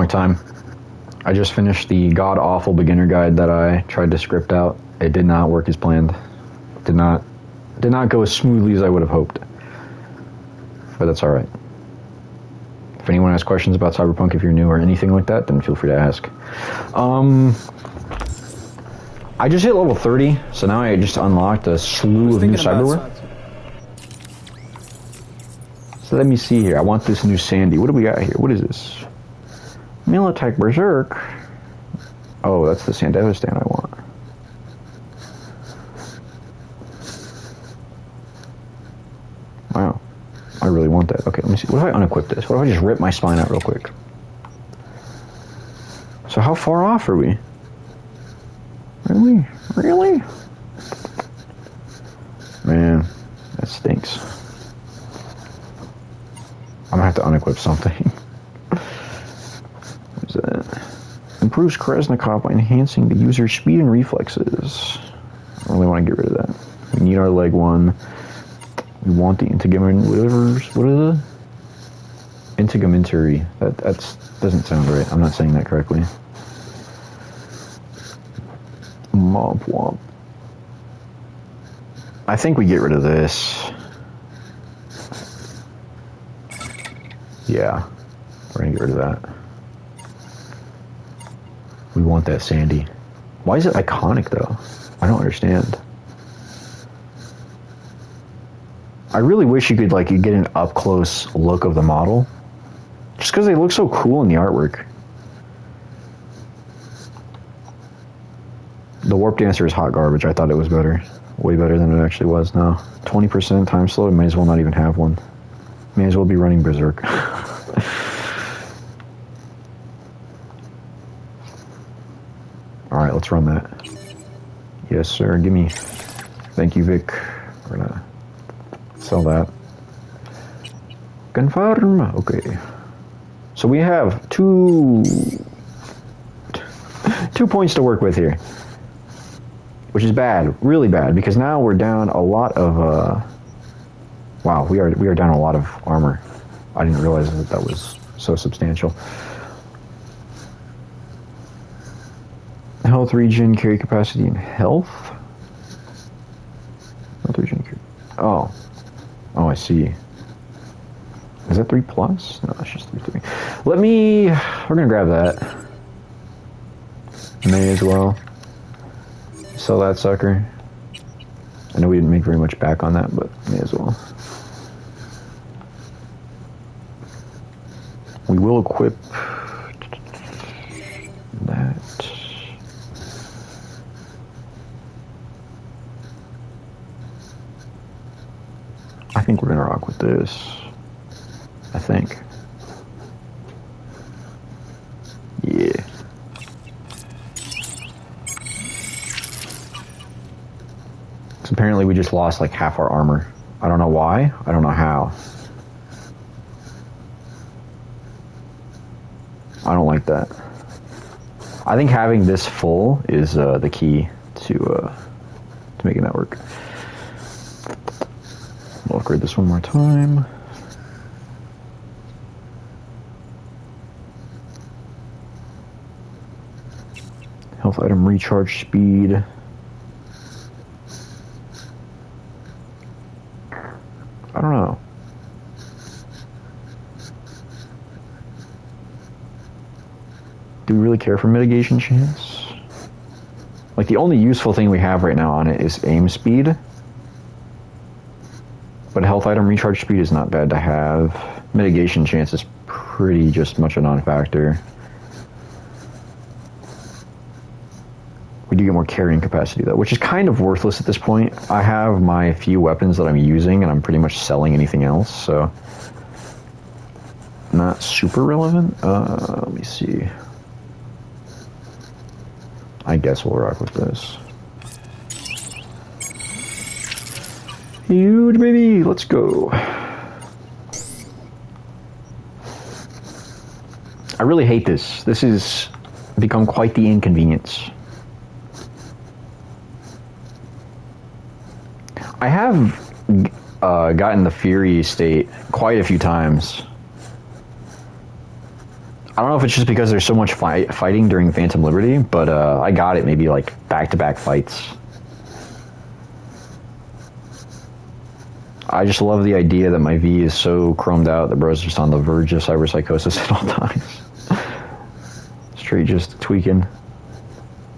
long time. I just finished the god-awful beginner guide that I tried to script out. It did not work as planned. Did not go as smoothly as I would have hoped. But that's alright. If anyone has questions about Cyberpunk, if you're new or anything like that, then feel free to ask. I just hit level 30, so now I just unlocked a slew of new cyberware. So let me see here. I want this new Sandy. What do we got here? What is this? Militech Berserk. Oh, that's the Sandevo stand I want. Wow. I really want that. Okay, let me see. What if I unequip this? What if I just rip my spine out real quick? So how far off are we? Really? Really? Man, that stinks. I'm gonna have to unequip something. What is that? Improves Krasnikov by enhancing the user's speed and reflexes. I really want to get rid of that. We need our leg one. We want the integumentary. What is it? Integumentary. That doesn't sound right. I'm not saying that correctly. Mob womp. I think we get rid of this. Yeah, we're gonna get rid of that. We want that Sandy. Why is it iconic though? I don't understand. I really wish you could you get an up close look of the model, just because they look so cool in the artwork. The Warp Dancer is hot garbage. I thought it was better. Way better than it actually was now. 20% time slow, may as well not even have one. May as well be running Berserk. Alright, let's run that. Yes, sir, gimme. Thank you, Vic. We're gonna sell that. Confirm. Okay. So we have two points to work with here. Which is bad, really bad, because now we're down a lot of, wow, we are down a lot of armor. I didn't realize that was so substantial. Health regen, carry capacity, and health? Health regen, carry. Oh, I see. Is that 3+? No, it's just 3. We're gonna grab that. May as well. Sell that sucker. I know we didn't make very much back on that, but may as well. We will equip that. I think we're gonna rock with this. I think. Yeah. Apparently we just lost half our armor. I don't know why. I don't know how. I don't like that. I think having this full is the key to making that work. We'll upgrade this one more time. Health item recharge speed. I don't know. Do we really care for mitigation chance? The only useful thing we have right now on it is aim speed. But health item recharge speed is not bad to have. Mitigation chance is pretty just much a non-factor. We do get more carrying capacity though, which is kind of worthless at this point. I have my few weapons that I'm using and I'm pretty much selling anything else, so not super relevant. Let me see. I guess we'll rock with this. Huge baby, let's go. I really hate this. This has become quite the inconvenience. I have gotten the Fury state quite a few times. I don't know if it's just because there's so much fighting during Phantom Liberty, but I got it maybe like back-to-back fights. I just love the idea that my V is so chromed out that bro's just on the verge of cyberpsychosis at all times. Straight just tweaking.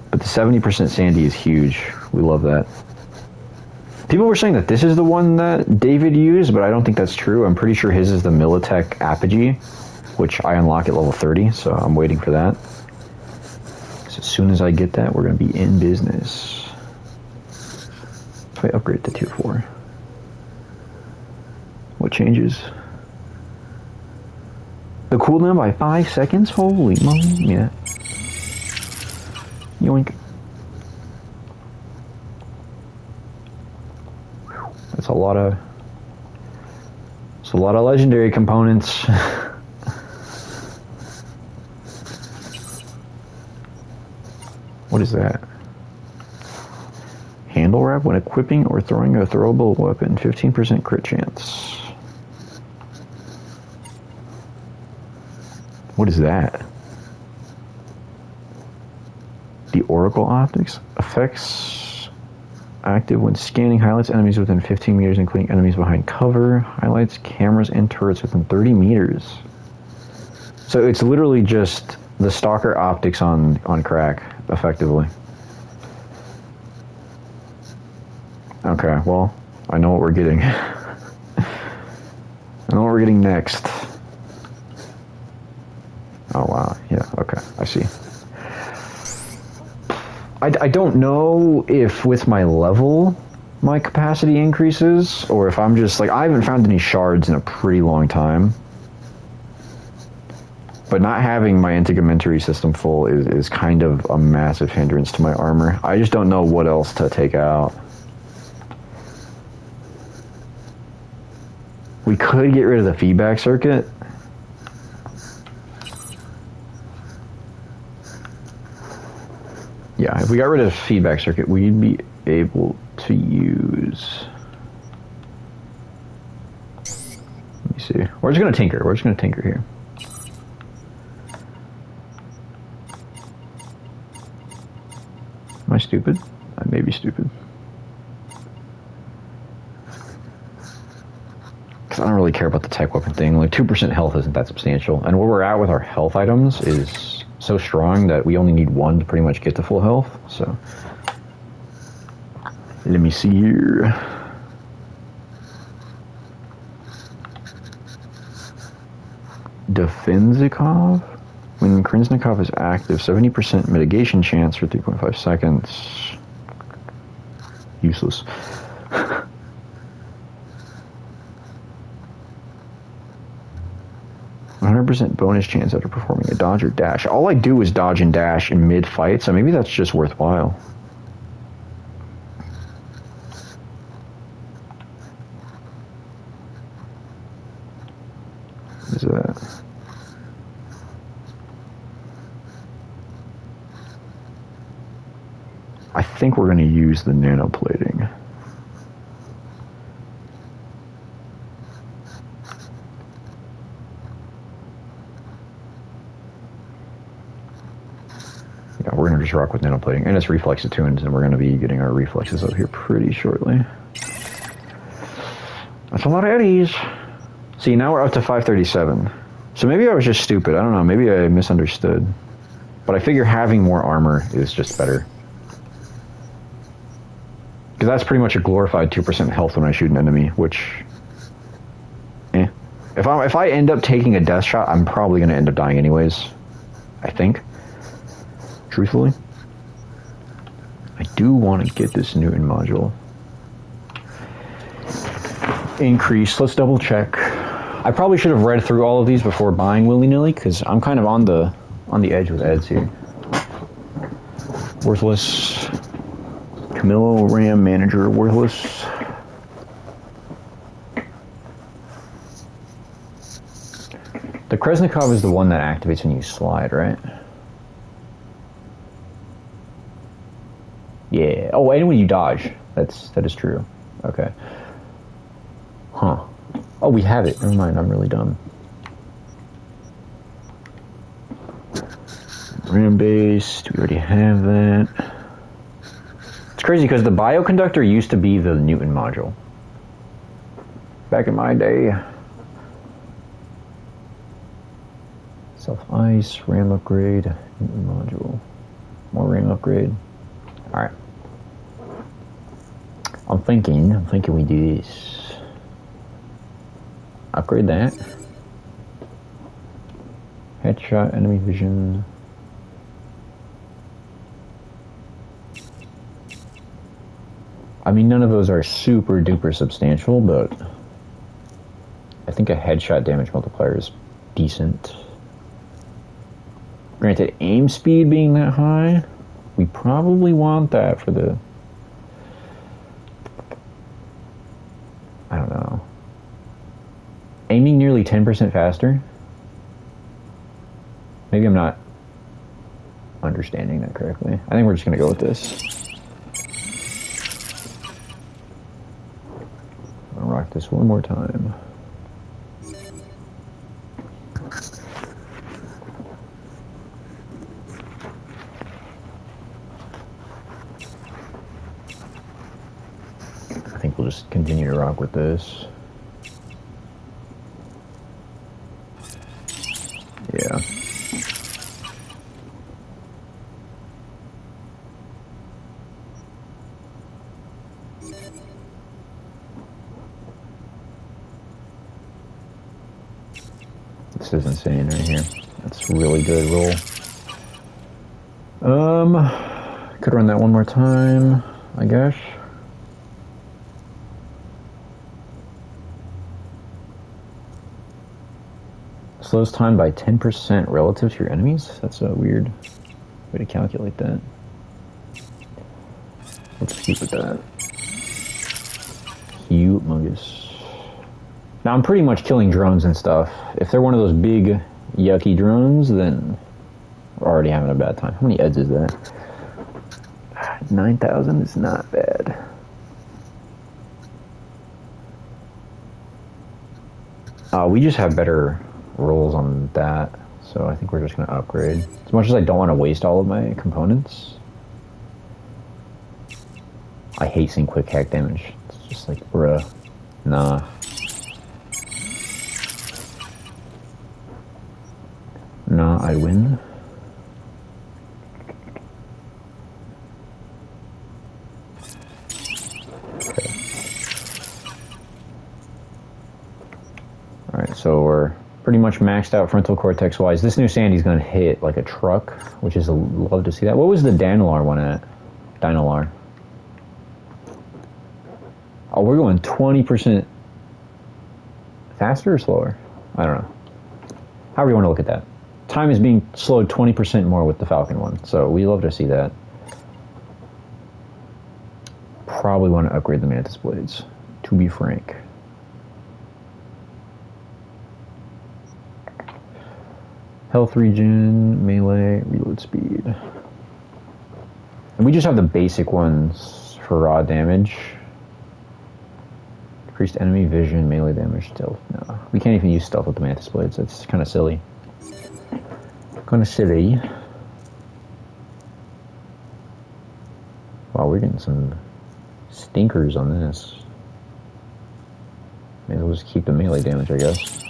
But the 70% Sandy is huge. We love that. People were saying that this is the one that David used, but I don't think that's true. I'm pretty sure his is the Militech Apogee, which I unlock at level 30, so I'm waiting for that. So as soon as I get that, we're going to be in business. If I upgrade to tier 4. What changes? The cooldown by 5 seconds? Holy moly, yeah. Yoink. That's a lot of... It's a lot of legendary components. What is that? Handle wrap when equipping or throwing a throwable weapon. 15% crit chance. What is that? The Oracle Optics effects active when scanning, highlights enemies within 15 meters, including enemies behind cover, highlights cameras and turrets within 30 meters. So it's literally just the Stalker Optics on crack, effectively. Okay, well, I know what we're getting. I know what we're getting next. Oh, wow. Yeah, okay. I see. I don't know if with my level my capacity increases, or if I'm just, like, I haven't found any shards in a pretty long time. But not having my integumentary system full is kind of a massive hindrance to my armor. I just don't know what else to take out. We could get rid of the feedback circuit. Yeah, if we got rid of the feedback circuit, we'd be able to use... Let me see. We're just going to tinker. We're just going to tinker here. Am I stupid? I may be stupid. Because I don't really care about the tech weapon thing. Like, 2% health isn't that substantial. And where we're at with our health items is so strong that we only need 1 to pretty much get to full health. So, let me see here. Defenzikov? When Krinsnikov is active, 70% mitigation chance for 3.5 seconds. Useless. 100% bonus chance after performing a dodge or dash. All I do is dodge and dash in mid-fight, so maybe that's just worthwhile. What is that? I think we're going to use the nanoplating. Yeah, we're going to just rock with nanoplating. And it's reflex attuned, and we're going to be getting our reflexes up here pretty shortly. That's a lot of eddies. See, now we're up to 537. So maybe I was just stupid. I don't know. Maybe I misunderstood. But I figure having more armor is just better. Because that's pretty much a glorified 2% health when I shoot an enemy, which... If I end up taking a death shot, I'm probably going to end up dying anyways. I think. Truthfully. I do want to get this Newton module. Increase. Let's double check. I probably should have read through all of these before buying willy-nilly, because I'm kind of on the edge with Eds here. Worthless. Camillo RAM Manager, worthless. The Kresnikov is the one that activates when you slide, right? Yeah. Oh, and when you dodge. That is true. Okay. Huh. Oh, we have it. Never mind. I'm really dumb. RAM based, we already have that. It's crazy because the bioconductor used to be the Newton module. Back in my day. Self-ice, RAM upgrade, Newton module. More RAM upgrade. Alright. I'm thinking we do this. Upgrade that. Headshot, enemy vision. I mean, none of those are super duper substantial, but I think a headshot damage multiplier is decent. Granted, aim speed being that high, we probably want that for the... I don't know. Aiming nearly 10% faster? Maybe I'm not understanding that correctly. I think we're just going to go with this. I'm going to rock this one more time. I think we'll just continue to rock with this. Yeah. This is insane right here. That's a really good roll. Could run that one more time, I guess. Slows time by 10% relative to your enemies? That's a weird way to calculate that. Let's keep with that. Humongous. Now I'm pretty much killing drones and stuff. If they're one of those big, yucky drones, then we're already having a bad time. How many eds is that? 9,000 is not bad. We just have better rolls on that, so I think we're just going to upgrade. As much as I don't want to waste all of my components, I hate seeing quick hack damage. It's just like, bruh, nah. Nah, I win. Okay. Alright, so we're pretty much maxed out frontal cortex wise. This new Sandy's gonna hit like a truck, which is love to see that. What was the Dinalar one at? Dinalar. Oh, we're going 20% faster or slower? I don't know. However you want to look at that. Time is being slowed 20% more with the Falcon one, so we love to see that. Probably want to upgrade the Mantis blades, to be frank. Health regen, melee, reload speed. And we just have the basic ones for raw damage. Increased enemy vision, melee damage, stealth. No, we can't even use stealth with the Mantis blades. That's kind of silly. Kind of silly. Wow, we're getting some stinkers on this. Maybe we'll just keep the melee damage, I guess.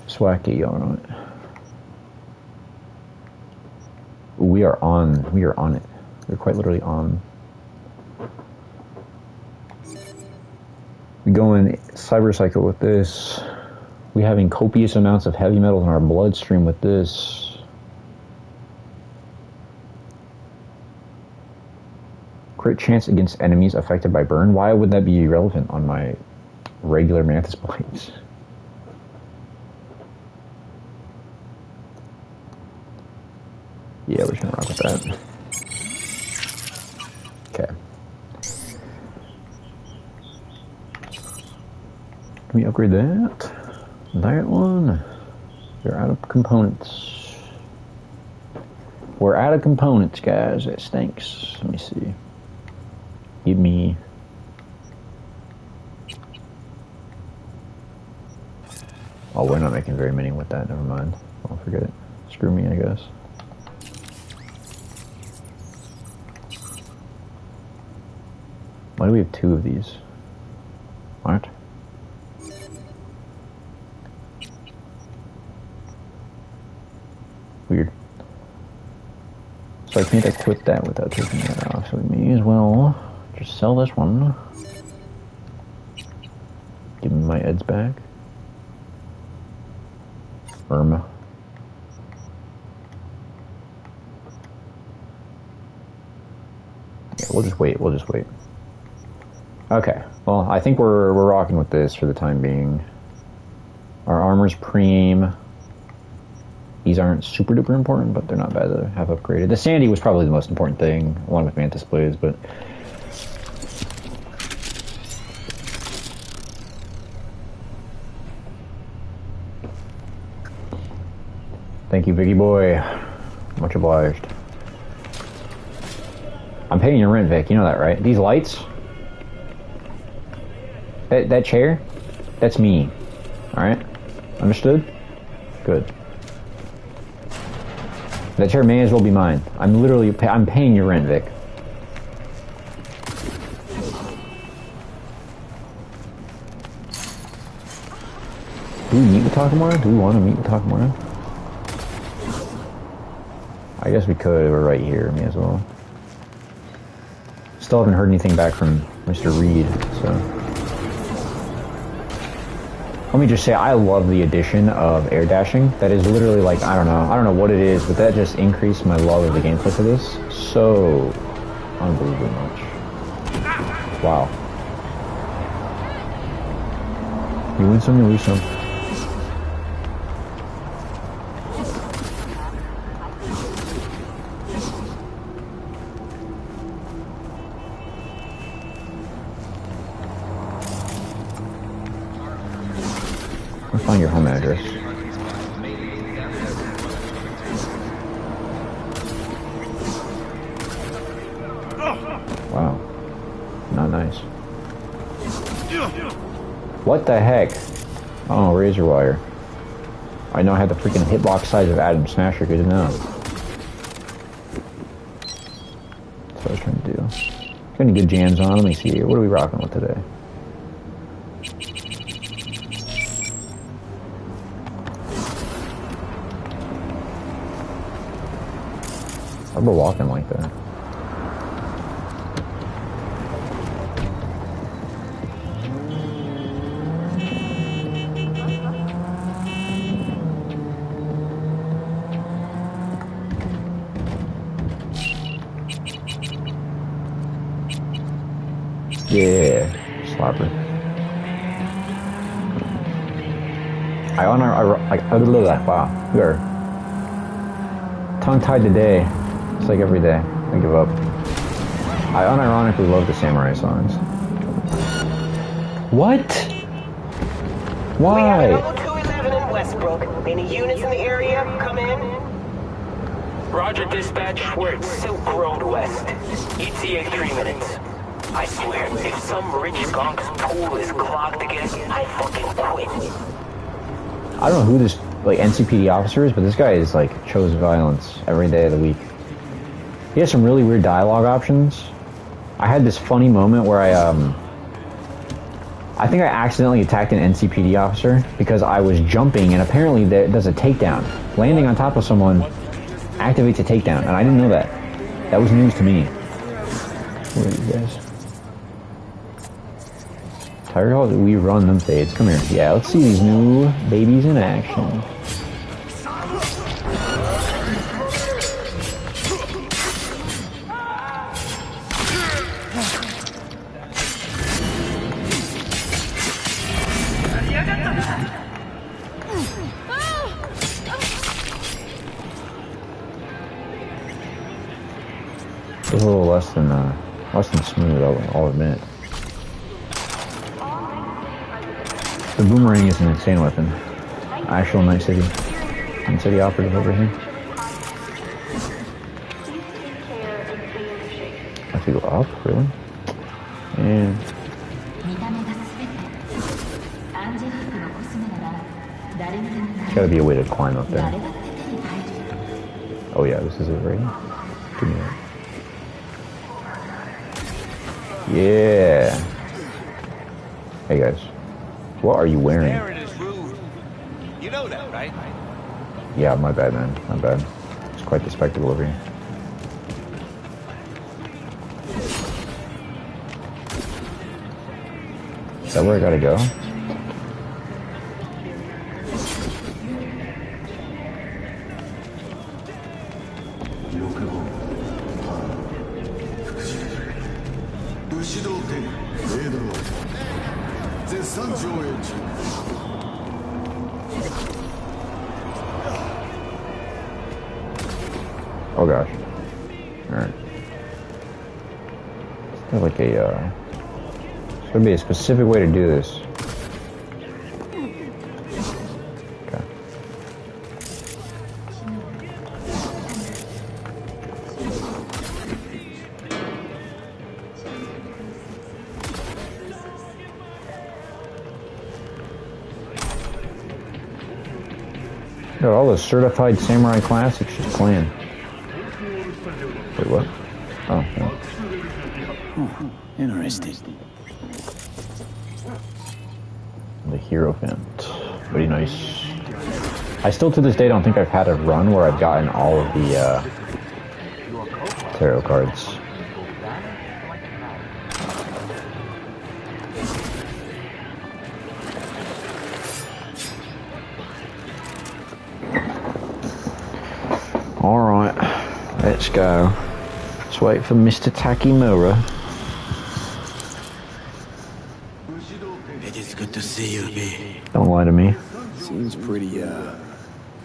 Swacky, alright. We are on it. We're quite literally on. We go in cyber cycle with this. We having copious amounts of heavy metals in our bloodstream with this. Crit chance against enemies affected by burn. Why would that be relevant on my regular Mantis blades? Yeah, we're just gonna rock with that. Okay. Can we upgrade that? That one? We're out of components. We're out of components, guys. That stinks. Let me see. Give me... Oh, we're not making very many with that. Never mind. I'll forget it. Screw me, I guess. Why do we have 2 of these? What? Weird. So I can't equip that without taking that off, so we may as well just sell this one. Give me my eds back. Irma. Yeah, we'll just wait. Okay, well, I think we're rocking with this for the time being. Our armor's preem. These aren't super duper important, but they're not bad to have upgraded. The Sandy was probably the most important thing, along with Mantis Blaze, but... Thank you, Vicky boy. Much obliged. I'm paying your rent, Vic. You know that, right? These lights... That chair? That's me. Alright? Understood? Good. That chair may as well be mine. I'm paying your rent, Vic. Do we meet with Takamura? Do we want to meet with Takamura? I guess we could. We're right here. May as well. Still haven't heard anything back from Mr. Reed, so... Let me just say, I love the addition of air dashing. That is literally like, I don't know what it is, but that just increased my love of the gameplay for this so unbelievably much. Wow. You win some, you lose some. Find your home address. Wow. Not nice. What the heck? Oh, razor wire. I know I had the freaking hitbox size of Adam Smasher, good to know. That's what I was trying to do. Got any good jams on? Let me see here. What are we rocking with today? Why are we walking like that? Yeah, slapper. Wow, we are tongue-tied today. It's like every day. I give up. I unironically love the samurai songs. What? Why? We have a level 211 in Westbrook. Any units in the area? Come in. Roger, dispatch. We're at Silk Road West. ETA 3 minutes. I swear, if some rich skunk's pool is clogged again, I fucking quit. I don't know who this NCPD officer is, but this guy is chose violence every day of the week. He has some really weird dialogue options. I had this funny moment where I think I accidentally attacked an NCPD officer because I was jumping and apparently that does a takedown. Landing on top of someone activates a takedown, and I didn't know that. That was news to me. Where are you guys? Tiger Hall, we run them fades. Come here. Yeah, let's see these new babies in action. It's a little less than smooth, I'll admit. The boomerang is an insane weapon. Actual Night City operative over here. I have to go up, really? And there's gotta be a way to climb up there. Oh yeah, this is it right here. Give me that. Yeah. Hey guys. What are you wearing? Aaron is rude. You know that, right? Yeah, my bad, man. My bad. It's quite the spectacle over here. Is that where I gotta go? Oh gosh. Alright. There's like a, there's gonna be a specific way to do this. Okay. Got all the certified samurai classics just playing. Wait, what? Oh, yeah. Interesting. The Hierophant. Pretty nice. I still to this day don't think I've had a run where I've gotten all of the tarot cards. Alright, let's go. Let's wait for Mr. Takimura. It is good to see you, B. Don't lie to me. Seems pretty,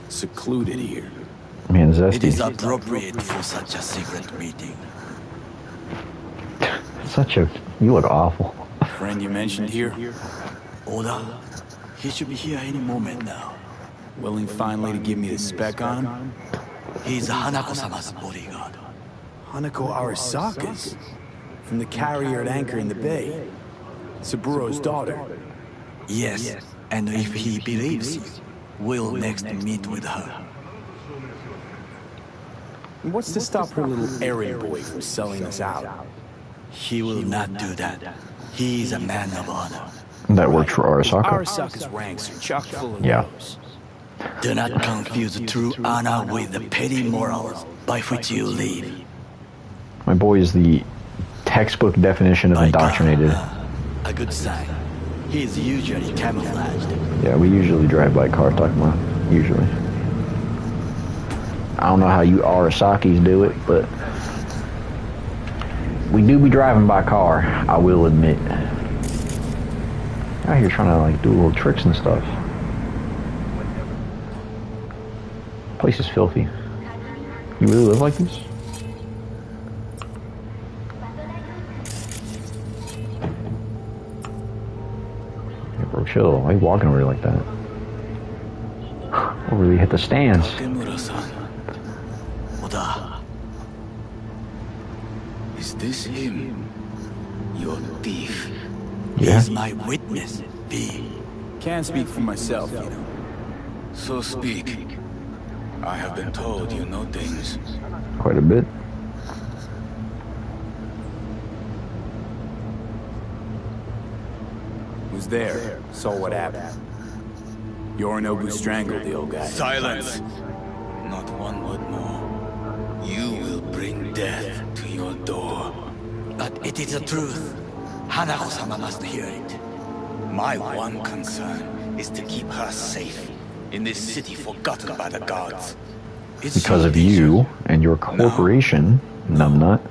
secluded here. Man, It is zesty. appropriate for such a secret meeting. You look awful. Friend you mentioned here? Oda. He should be here any moment now. Willing finally to give me the spec on him? He's Hanako-sama's bodyguard. Hanako Arasaka's? From the carrier at anchor in the bay. Saburo's daughter. Yes, and if he believes you, we'll next meet with her. What's to stop her little errand boy from selling us out? He will not do that. He's a man of honor. That works for Arasaka. Arasaka's ranks are chock full of Yeah. those. Do not confuse true honor with the petty morals by which you live. My boy is the textbook definition of indoctrinated. A good sign. He is usually camouflaged. Yeah, we usually drive by car, Takuma. Usually. I don't know how you Arasakis do it, but we do be driving by car, I will admit. Out here trying to like do little tricks and stuff. Place is filthy. You really live like this? Yeah, bro, chill. Why are you walking over here like that? Oh, really hit the stands. Takemura-san. Oda. Is this him? Your thief. Yeah. He's my witness, B. Can't speak for myself, you know. So speak. I have been told you know things. Quite a bit. Who's there? Saw what happened. Yorinobu strangled the old guy. Silence! Not one word more. You will bring death to your door. But it is the truth. Hanako-sama must hear it. My one concern is to keep her safe in this city forgotten by the gods. It's Because of your you and your corporation, numbnut.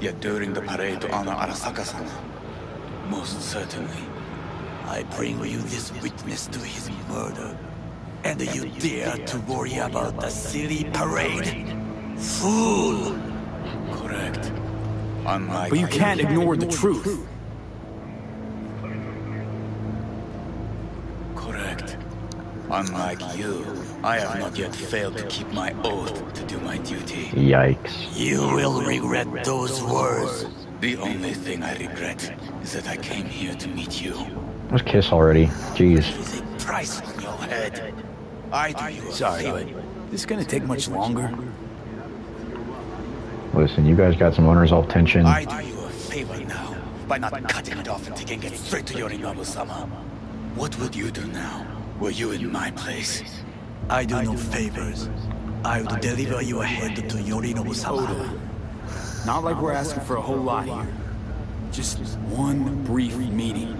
Yet during the parade to honor Arasaka-sama, most certainly, I bring you this witness to his murder. And you dare to worry about the silly parade? Fool! Correct. Unlike But you can't ignore the truth. Correct. Unlike you, I have not yet failed to keep my oath to do my duty. Yikes. You will regret those words. The only thing I regret is that I came here to meet you. Let's kiss already. Jeez. Is a price on your head. I do you Sorry, but this gonna take much longer? Listen, you guys got some unresolved tension. I do you a favor now by not cutting it off and taking it straight to Yorinobu-sama. What would you do now? Were you in my place? I do no favors. I would deliver you ahead to Yorinobu-sama. Not like we're asking for a whole lot here. Just one brief meeting.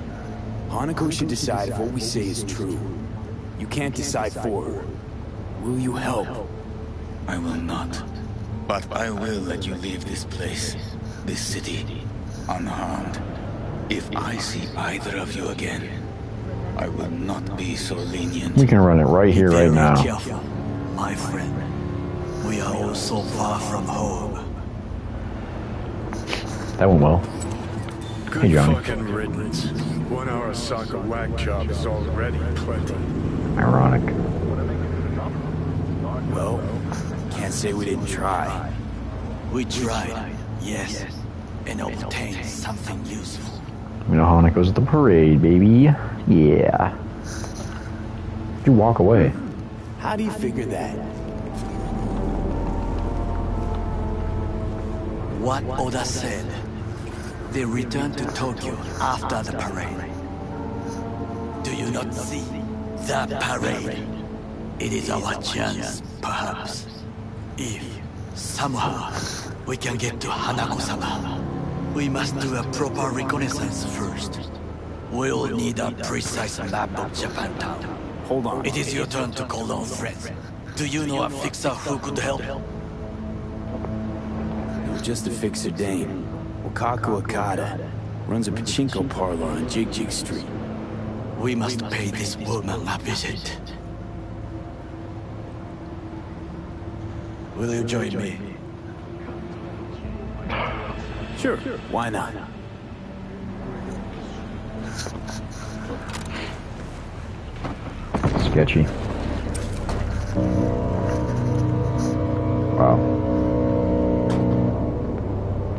Hanako should decide if what we say is true. You can't decide for her. Will you help? I will not. But I will let you leave this place, this city, unharmed. If I see either of you again, I will not be so lenient. We can run it right here, right now. Be careful, my friend. We are all so far from home. That went well. Good Hey, Johnny. fucking riddance. 1 hour soccer whack job is already plenty. Ironic. Well, can't say we didn't try. We tried, yes, and obtained something useful. You know, Hanako's at the parade, baby. Yeah. You walk away. How do you figure that? What Oda said. They returned to Tokyo after the parade. Do you not see that parade? It is our chance, perhaps. If, somehow, we can get to Hanako-sama, we must do a proper reconnaissance first. We'll need a precise map of Japantown. Hold on. It is your turn to call on friends. Do you know a fixer who could help? Just a fixer dame. Wakaku Okada. Runs a pachinko parlor on Jig Jig Street. We must pay this woman a visit. Will you join me? Sure, why not? Sketchy. Wow.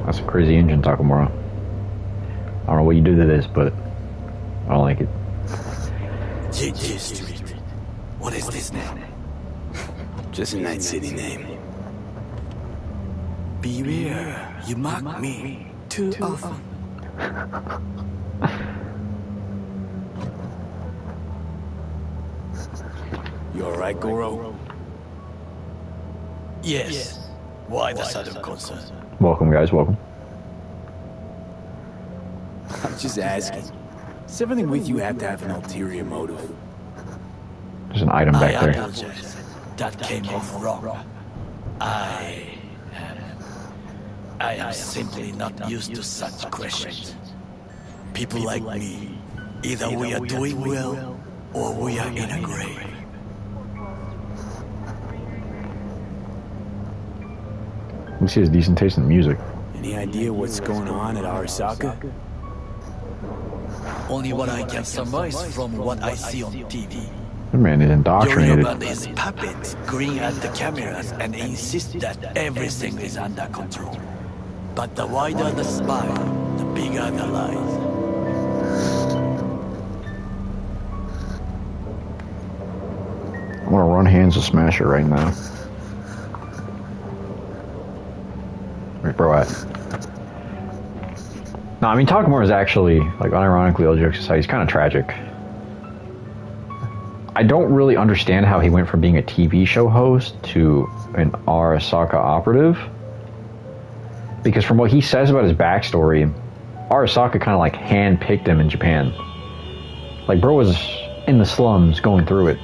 That's a crazy engine, Takamura. I don't know what you do to this, but I don't like it. JJ Street. What is this name? Just a night city name. Beware, you mock me too often. You alright, Goro? Yes. Why the sudden concern? Welcome, guys, welcome. I'm just asking. Does everything with you have to have an ulterior motive? There's an item I back there. apologize. That came off wrong. I am simply not used to such questions. People like me, either we are doing well, or we are in a grave. At least he has decent taste in music. Any idea what's going on at Arasaka? Only what I can surmise from what I see on TV. That man is indoctrinated. Yorinobu and his puppets grin at the cameras and insist that everything is under control. But the wider the spy, the bigger the lies. I'm gonna run hands to Smasher right now. Where's bro at? No, I mean Takamura is actually, like, unironically, all jokes aside, he's kind of tragic. I don't really understand how he went from being a TV show host to an Arasaka operative. Because from what he says about his backstory, Arasaka kind of like handpicked him in Japan. Like, bro was in the slums going through it.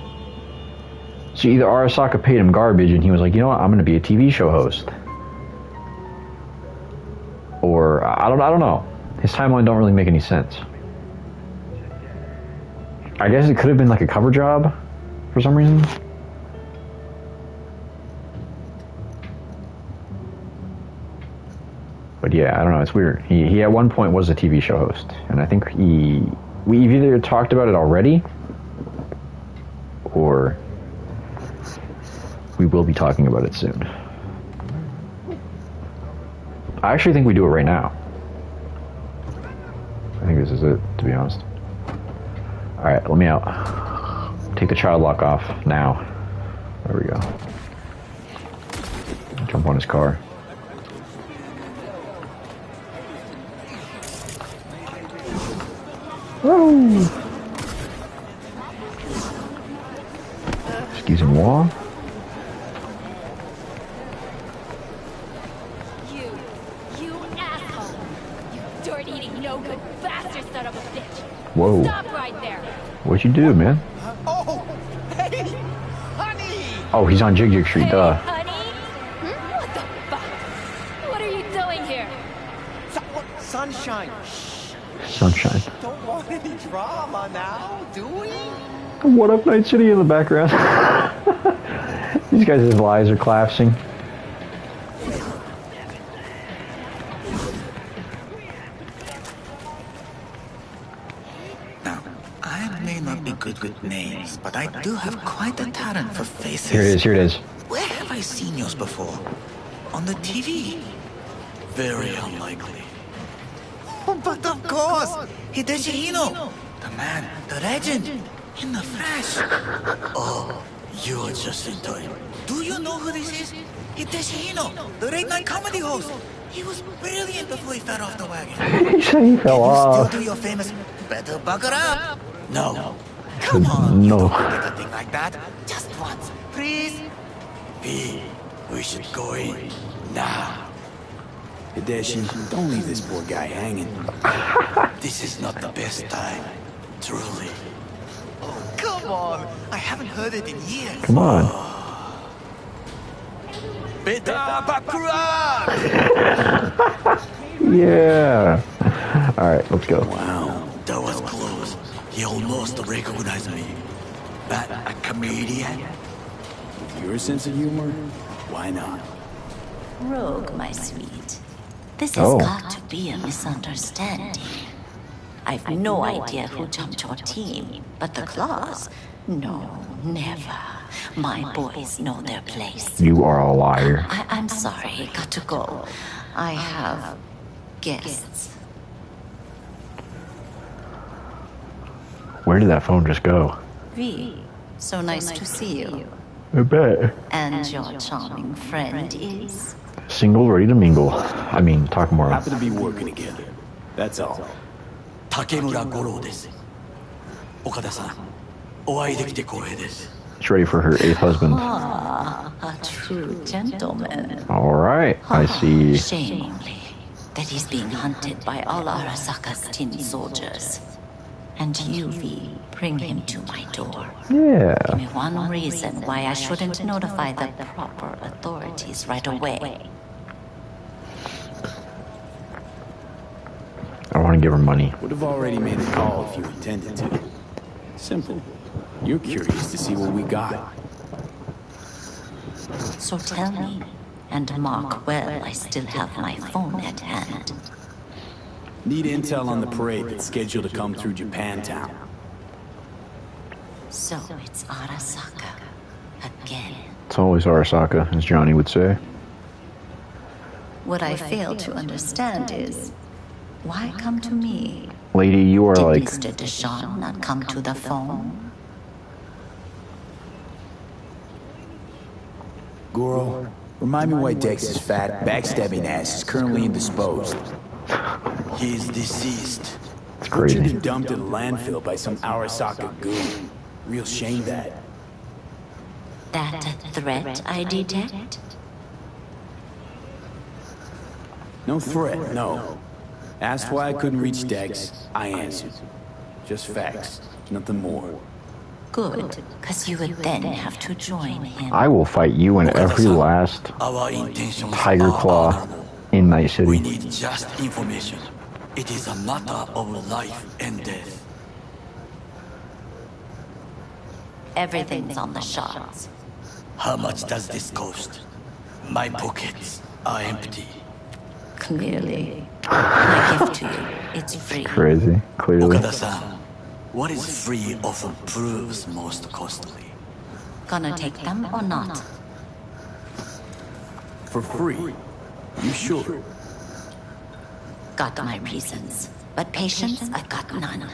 So either Arasaka paid him garbage and he was like, you know what, I'm going to be a TV show host. Or, I don't know. His timeline don't really make any sense. I guess it could have been like a cover job for some reason. But yeah, I don't know, it's weird. He at one point was a TV show host, and I think we've either talked about it already, or we will be talking about it soon. I actually think we do it right now. I think this is it, to be honest. Alright, let me out. Take the child lock off now. There we go. Jump on his car. Excusez-moi. You asshole! You dirt-eating, no-good bastard son of a bitch! Whoa. Stop right there! What'd you do, man? Oh, hey, honey! Oh, he's on Jig Jig Street, Hey, duh. honey? What the fuck? What are you doing here? Sunshine. Sunshine. Don't want any drama now, do we? What up, Night City in the background? These guys' lives are collapsing. Now, I may not be good with names, but I do have quite a talent for faces. Here it is, here it is. Where have I seen yours before? On the TV? Very unlikely. Oh, but of course! Hideshi Hino! The man, the legend, in the flesh. Oh, you're just in time. Do you know who this is? Hideshi Hino, the late night comedy host. He was brilliant before he fell off the wagon. He said he fell Can you off. still do your famous better buckle up? No. Come on, you No. don't forget a thing like that. Just once, please. V, we should go in now. Hideshi, don't leave this poor guy hanging. This is not the best time, truly. Oh, come on. I haven't heard it in years. Come on. Better buckle up! Yeah. Alright, let's go. Wow, that was close. He almost recognized me. But a comedian? With your sense of humor, why not? Rogue, my sweet. This Oh. has got to be a misunderstanding. I've no idea who jumped your team, but the claws? No, never. My boys know their place. You are a liar. I'm sorry, got to go. I have guests. Where did that phone just go? V, so nice to see you. I bet. And your charming friend is? Single, ready to mingle. I mean, talk more. Happen to be working together. That's all. Takemura Goro です。岡田さん、お会いできて光栄です。 She's ready for her 8th husband. Ah, a true gentleman. Alright, I see. Shame only that he's being hunted by all Arasaka's tin soldiers. And you, V, bring him to my door. Yeah. Give me one reason why I shouldn't notify the proper authorities right away. I want to give her money. Would have already made the call if you intended to. Simple. You're curious to see what we got. So tell me, and mark well I still have my phone at hand. Need intel on the parade that's scheduled to come through Japantown. So it's Arasaka again. It's always Arasaka, as Johnny would say. What I fail to understand is, why come to me? Lady, you are Did like... Mr. Deshawn not come to the phone? Goro, remind me why Dex's fat, backstabbing ass is currently indisposed. He's deceased. It's Butchered crazy. and dumped in a landfill by some Arasaka goon. Real shame that. That a threat I detect? No threat, no. Asked why I couldn't reach Dex, I answered. Just facts, nothing more. Good, because you would then have to join him. I will fight you in every last Our intentions Tiger are Claw honorable. in Night We City. need just information. It is a matter of life and death. Everything's on the shards. How much does this cost? My pockets are empty. Clearly. My gift to you, it's free. Crazy, clearly. Okada-san, what is free often proves most costly. Gonna take them or not? For free? You sure? Got my reasons. But patience, I've got none.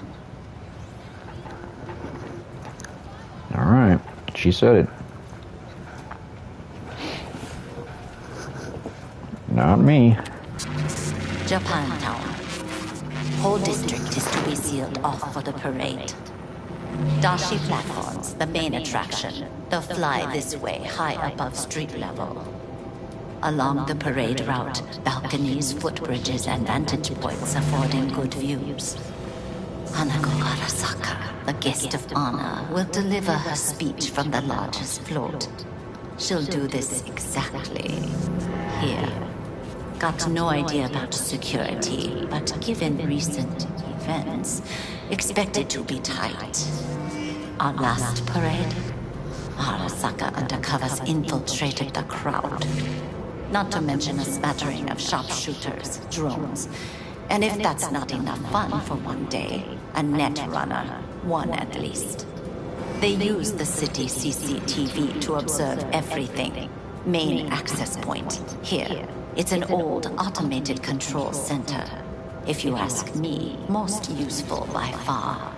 Alright, she said it. Not me. Japantown. whole district is to be sealed off for the parade. Dashi platforms, the main attraction. They'll fly this way, high above street level. Along the parade route, balconies, footbridges, and vantage points affording good views. Hanako Arasaka, the guest of honor, will deliver her speech from the lodge's float. She'll do this exactly here. Got no idea about security, but given recent events, expect it to be tight. Our last parade, Arasaka undercovers infiltrated the crowd. Not to mention a smattering of sharpshooters, drones, and if that's not enough fun for one day, a net runner, one at least. They use the city CCTV to observe everything. Main access point, here. It's an old automated control center. If you ask me, most useful by far.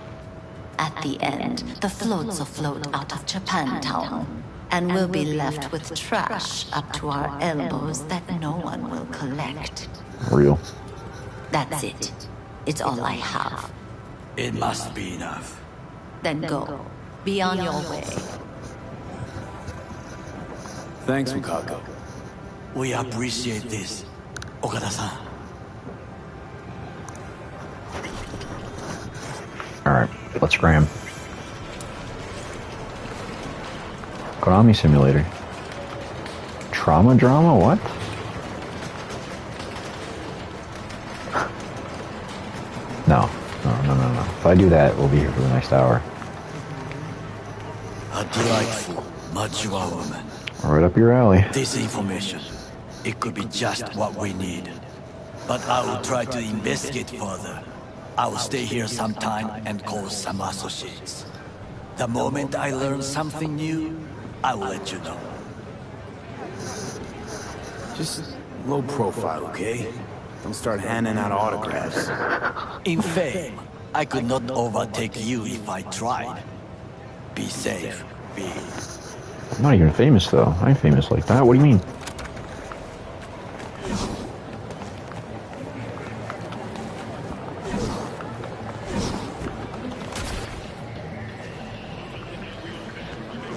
At the end, the floats will float out of Japantown, and we'll be left with trash up to our elbows that no one will collect. Real. That's it. It's all I have. It must be enough. Then go. Be on your way. Thanks, Mikako. We appreciate this, Okada-san. Alright, let's scram. Konami Simulator. Trauma drama? What? No. If I do that, we'll be here for the next hour. A delightful, mature woman. Right up your alley. This information, it could be just what we need. But I will try to investigate further. I will stay here sometime and call some associates. The moment I learn something new, I will let you know. Just low profile, okay? Don't start handing out autographs. In fame, I could not overtake you if I tried. Be safe, be. I'm not even famous, though. I ain't famous like that. What do you mean?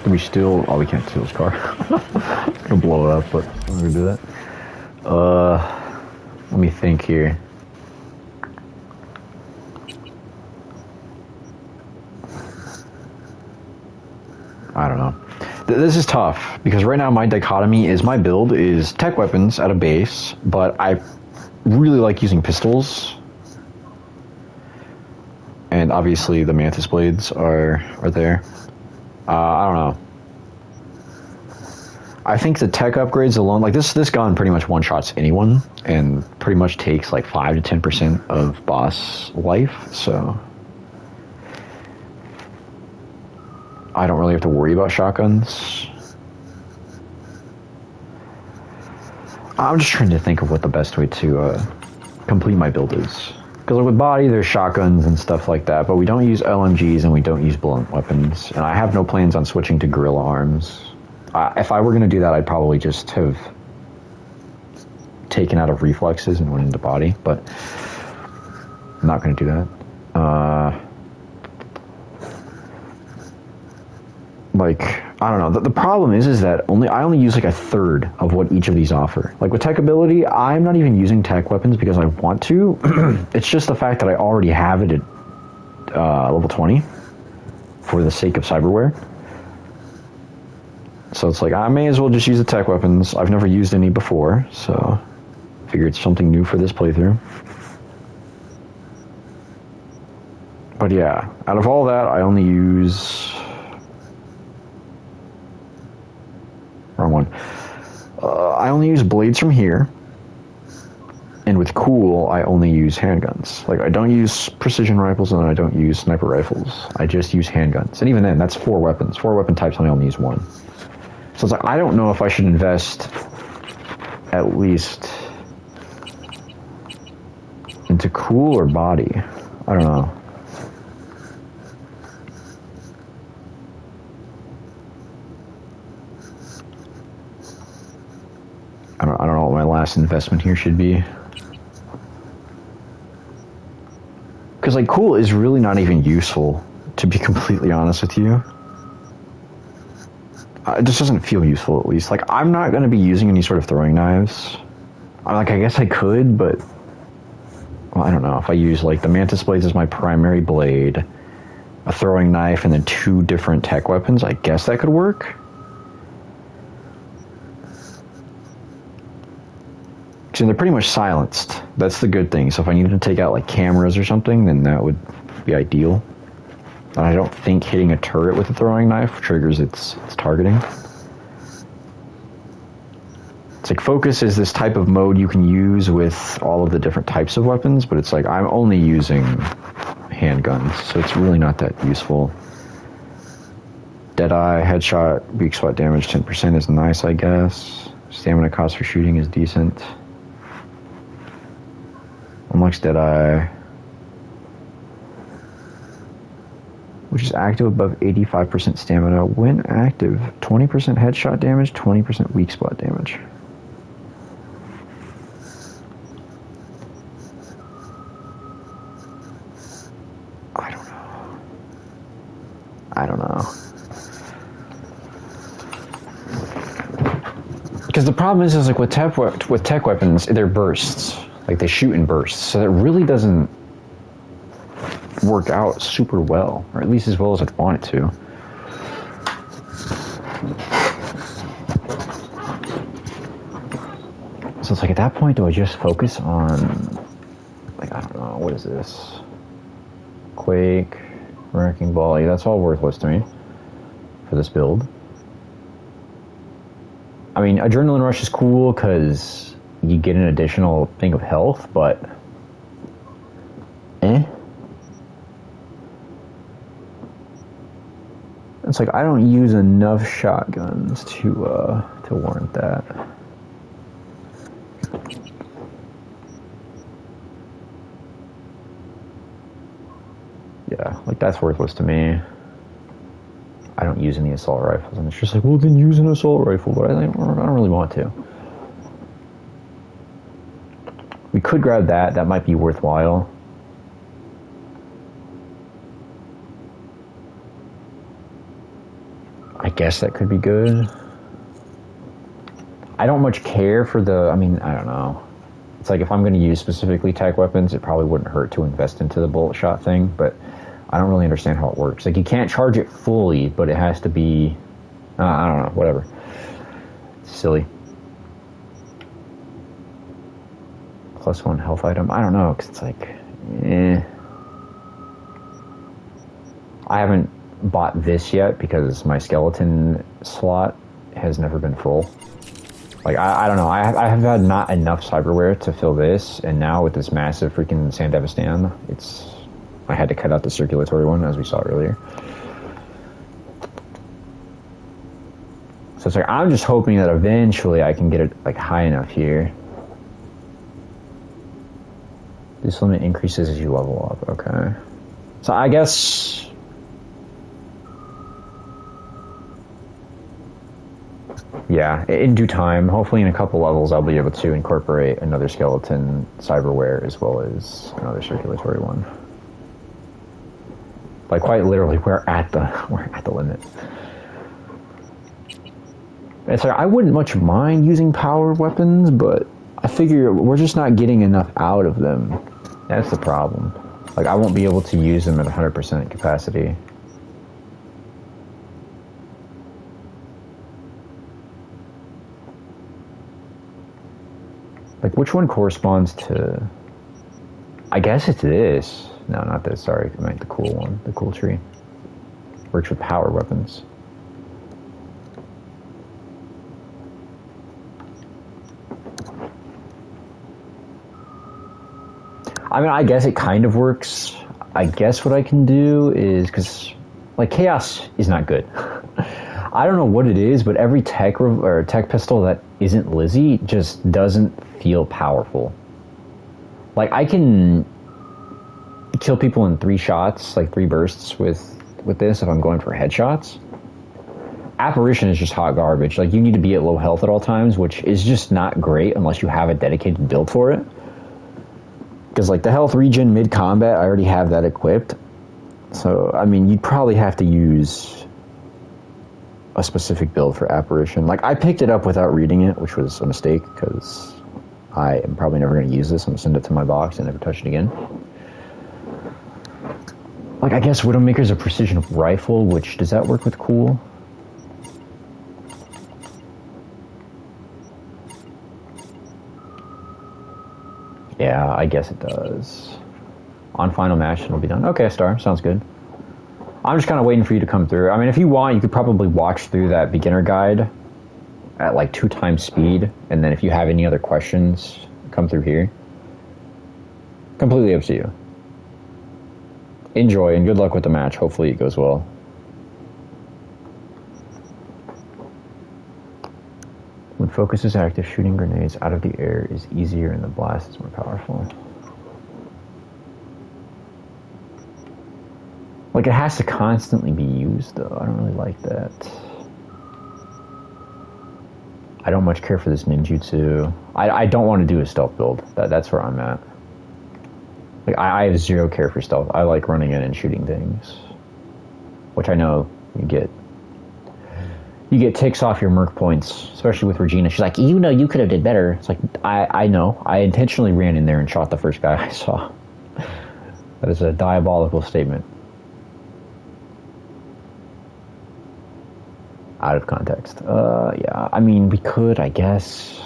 Can we steal? Oh, we can't steal his car. I'm gonna blow it up, but I'm gonna do that. Let me think here. I don't know. This is tough, because right now my dichotomy is my build is tech weapons at a base, but I really like using pistols. And obviously the Mantis Blades are there. I don't know. I think the tech upgrades alone, like this gun pretty much one-shots anyone, and pretty much takes like 5 to 10% of boss life, so I don't really have to worry about shotguns. I'm just trying to think of what the best way to complete my build is. Because with body, there's shotguns and stuff like that, but we don't use LMGs and we don't use blunt weapons, and I have no plans on switching to gorilla arms. If I were going to do that, I'd probably just have taken out of reflexes and went into body, but I'm not going to do that. Like, I don't know. The problem is that I only use like a third of what each of these offer. Like with tech ability, I'm not even using tech weapons because I want to. It's just the fact that I already have it at level 20 for the sake of cyberware. So it's like, I may as well just use the tech weapons. I've never used any before, so I figure it's something new for this playthrough. But yeah, out of all that, I only use... Wrong one. I only use blades from here. And with cool, I only use handguns. Like, I don't use precision rifles and I don't use sniper rifles. I just use handguns. And even then, that's 4 weapons. 4 weapon types, and I only use 1. So it's like, I don't know if I should invest at least into cool or body. I don't know. I don't know what my last investment here should be. Because, like, cool is really not even useful, to be completely honest with you. It just doesn't feel useful, at least. Like, I'm not going to be using any sort of throwing knives. Like, I guess I could, but... Well, I don't know. If I use, like, the Mantis Blades as my primary blade, a throwing knife, and then 2 different tech weapons, I guess that could work. So they're pretty much silenced. That's the good thing. So if I needed to take out, like, cameras or something, then that would be ideal. And I don't think hitting a turret with a throwing knife triggers its targeting. It's like focus is this type of mode you can use with all of the different types of weapons, but it's like I'm only using handguns, so it's really not that useful. Deadeye, headshot, weak spot damage 10% is nice, I guess. Stamina cost for shooting is decent. Unlocks Deadeye, which is active above 85% stamina. When active, 20% headshot damage, 20% weak spot damage. I don't know. Because the problem is like with tech weapons, they're bursts. Like, they shoot in bursts, so that really doesn't work out super well, or at least as well as I'd want it to. So it's like, at that point, do I just focus on, like, I don't know, what is this? Quake, Wrecking Ball, yeah, that's all worthless to me for this build. I mean, Adrenaline Rush is cool because you get an additional thing of health, but it's like I don't use enough shotguns to warrant that. Yeah, like, that's worthless to me. I don't use any assault rifles, and it's just like, well, then use an assault rifle, but I don't really want to. We could grab that. That might be worthwhile. I guess that could be good. I don't much care for the... I mean, I don't know. It's like, if I'm going to use specifically tech weapons, it probably wouldn't hurt to invest into the bullet shot thing, but I don't really understand how it works. Like, you can't charge it fully, but it has to be... I don't know, whatever. It's silly. +1 health item. I don't know, because it's like, I haven't bought this yet because my skeleton slot has never been full. Like, I don't know. I have had not enough cyberware to fill this, and now with this massive freaking Sandevistan, I had to cut out the circulatory one, as we saw earlier. So it's like, I'm just hoping that eventually I can get it, like, high enough here. This limit increases as you level up, okay. So I guess... yeah, in due time, hopefully in a couple levels, I'll be able to incorporate another skeleton cyberware as well as another circulatory one. Like, quite literally, we're at the limit. It's like, I wouldn't much mind using power weapons, but I figure we're just not getting enough out of them. That's the problem. Like, I won't be able to use them at 100% capacity. Like, which one corresponds to... I guess it's this. No, not this, sorry. I meant the cool one. The cool tree. Works with power weapons. I mean, I guess it kind of works. I guess what I can do is... because, like, Chaos is not good. I don't know what it is, but every tech pistol that isn't Lizzie just doesn't feel powerful. Like, I can kill people in 3 shots, like 3 bursts with this if I'm going for headshots. Apparition is just hot garbage. Like, you need to be at low health at all times, which is just not great unless you have a dedicated build for it. Because, like, the health regen mid-combat, I already have that equipped. So, I mean, you'd probably have to use a specific build for Apparition. Like, I picked it up without reading it, which was a mistake, because I am probably never going to use this. I'm going to send it to my box and never touch it again. Like, I guess Widowmaker's a precision rifle, which, does that work with cool? Yeah, I guess it does. On final match, it'll be done. Okay, Star, sounds good. I'm just kind of waiting for you to come through. I mean, if you want, you could probably watch through that beginner guide at like 2 times speed, and then if you have any other questions, come through here. Completely up to you. Enjoy, and good luck with the match. Hopefully it goes well. When focus is active, shooting grenades out of the air is easier and the blast is more powerful. Like, it has to constantly be used, though. I don't really like that. I don't much care for this ninjutsu. I don't want to do a stealth build. That's where I'm at. Like, I have zero care for stealth. I like running in and shooting things. Which I know you get. You get ticks off your merc points, especially with Regina. She's like, you know, you could have did better. It's like, I know. I intentionally ran in there and shot the first guy I saw. That is a diabolical statement. Out of context. Yeah, I mean, we could, I guess.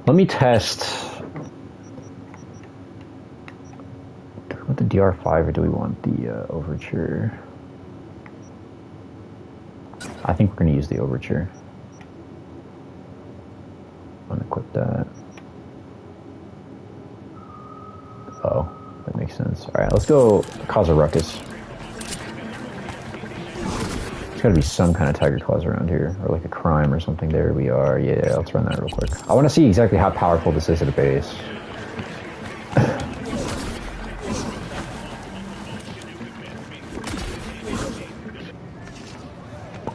Let me test. Do we want the DR5 or do we want the Overture? I think we're going to use the Overture. Unequip that. Oh, that makes sense. Alright, let's go cause a ruckus. There's got to be some kind of tiger claws around here, or like a crime or something. There we are. Yeah, let's run that real quick. I want to see exactly how powerful this is at a base.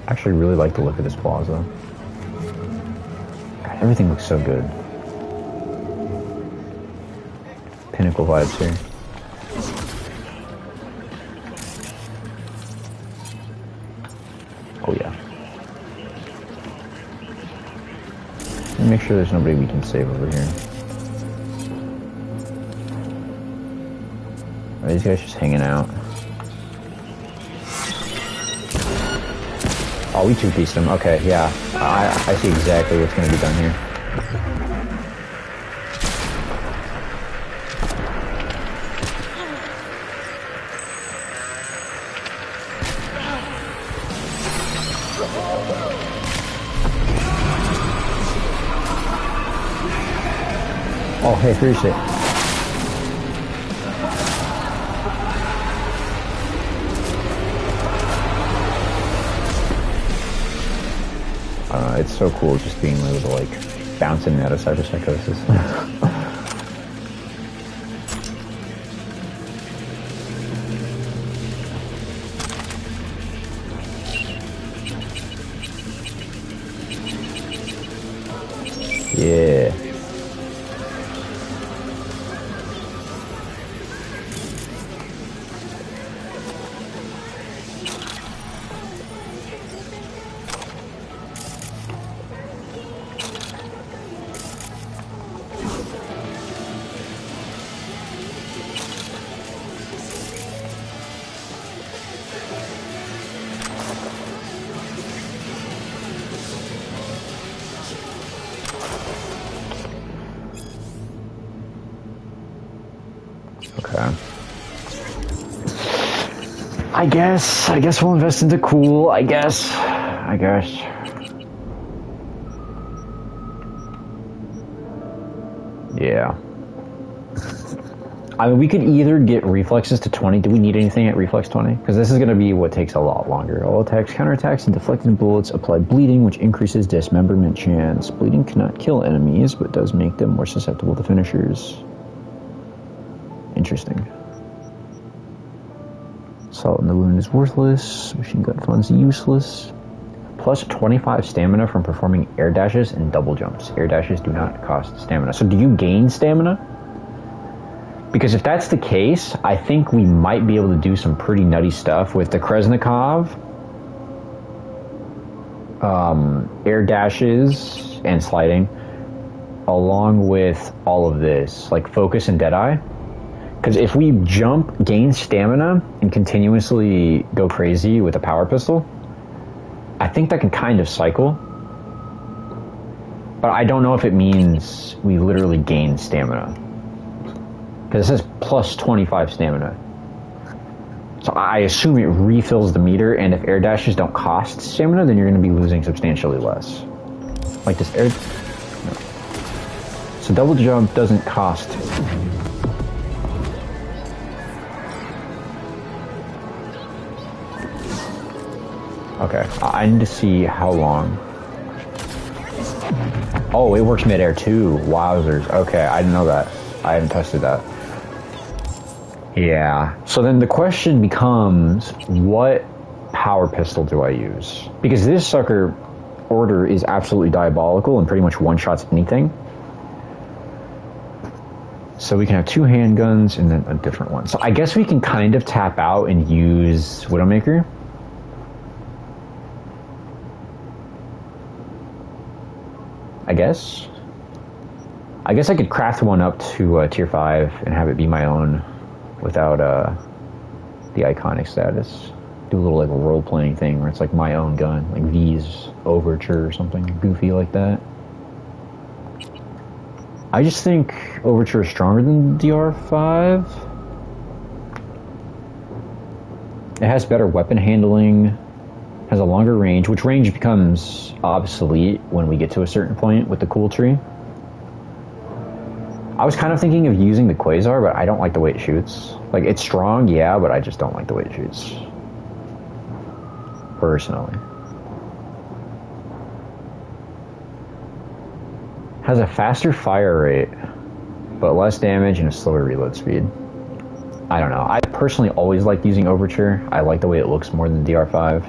I actually really like the look of this plaza. God, everything looks so good. Pinnacle vibes here. Oh yeah. Let me make sure there's nobody we can save over here. Are these guys just hanging out? Oh, we two-pieced them. Okay, yeah. I see exactly what's going to be done here. Oh, hey, here's it. It's so cool just being able to, like, bounce in and out of cyberpsychosis. Yeah. Okay. I guess we'll invest into cool, I guess. Yeah. I mean, we could either get reflexes to 20. Do we need anything at reflex 20? Because this is going to be what takes a lot longer. All attacks, counterattacks, and deflected bullets apply bleeding, which increases dismemberment chance. Bleeding cannot kill enemies, but does make them more susceptible to finishers. Interesting. Salt in the wound is worthless. Machine gun funds useless. Plus 25 stamina from performing air dashes and double jumps. Air dashes do not cost stamina. So do you gain stamina? Because if that's the case, I think we might be able to do some pretty nutty stuff with the Kresnikov, air dashes and sliding, along with all of this, like focus and Deadeye. Because if we jump, gain stamina, and continuously go crazy with a power pistol, I think that can kind of cycle. But I don't know if it means we literally gain stamina. Because it says plus 25 stamina. So I assume it refills the meter, and if air dashes don't cost stamina, then you're going to be losing substantially less. Like this air... No. So double jump doesn't cost... Okay, I need to see how long. Oh, it works mid-air too. Wowzers. Okay, I didn't know that. I haven't tested that. Yeah. So then the question becomes, what power pistol do I use? Because this sucker order is absolutely diabolical and pretty much one-shots anything. So we can have 2 handguns and then a different one. So I guess we can kind of tap out and use Widowmaker. I guess I could craft one up to tier 5 and have it be my own without the iconic status. Do a little like a role-playing thing where it's like my own gun, like V's Overture or something goofy like that. I just think Overture is stronger than DR5. It has better weapon handling, has a longer range, which range becomes obsolete when we get to a certain point with the cool tree. I was kind of thinking of using the Quasar, but I don't like the way it shoots. Like, it's strong, yeah, but I just don't like the way it shoots. Personally. Has a faster fire rate, but less damage and a slower reload speed. I don't know. I personally always like using Overture. I like the way it looks more than DR5.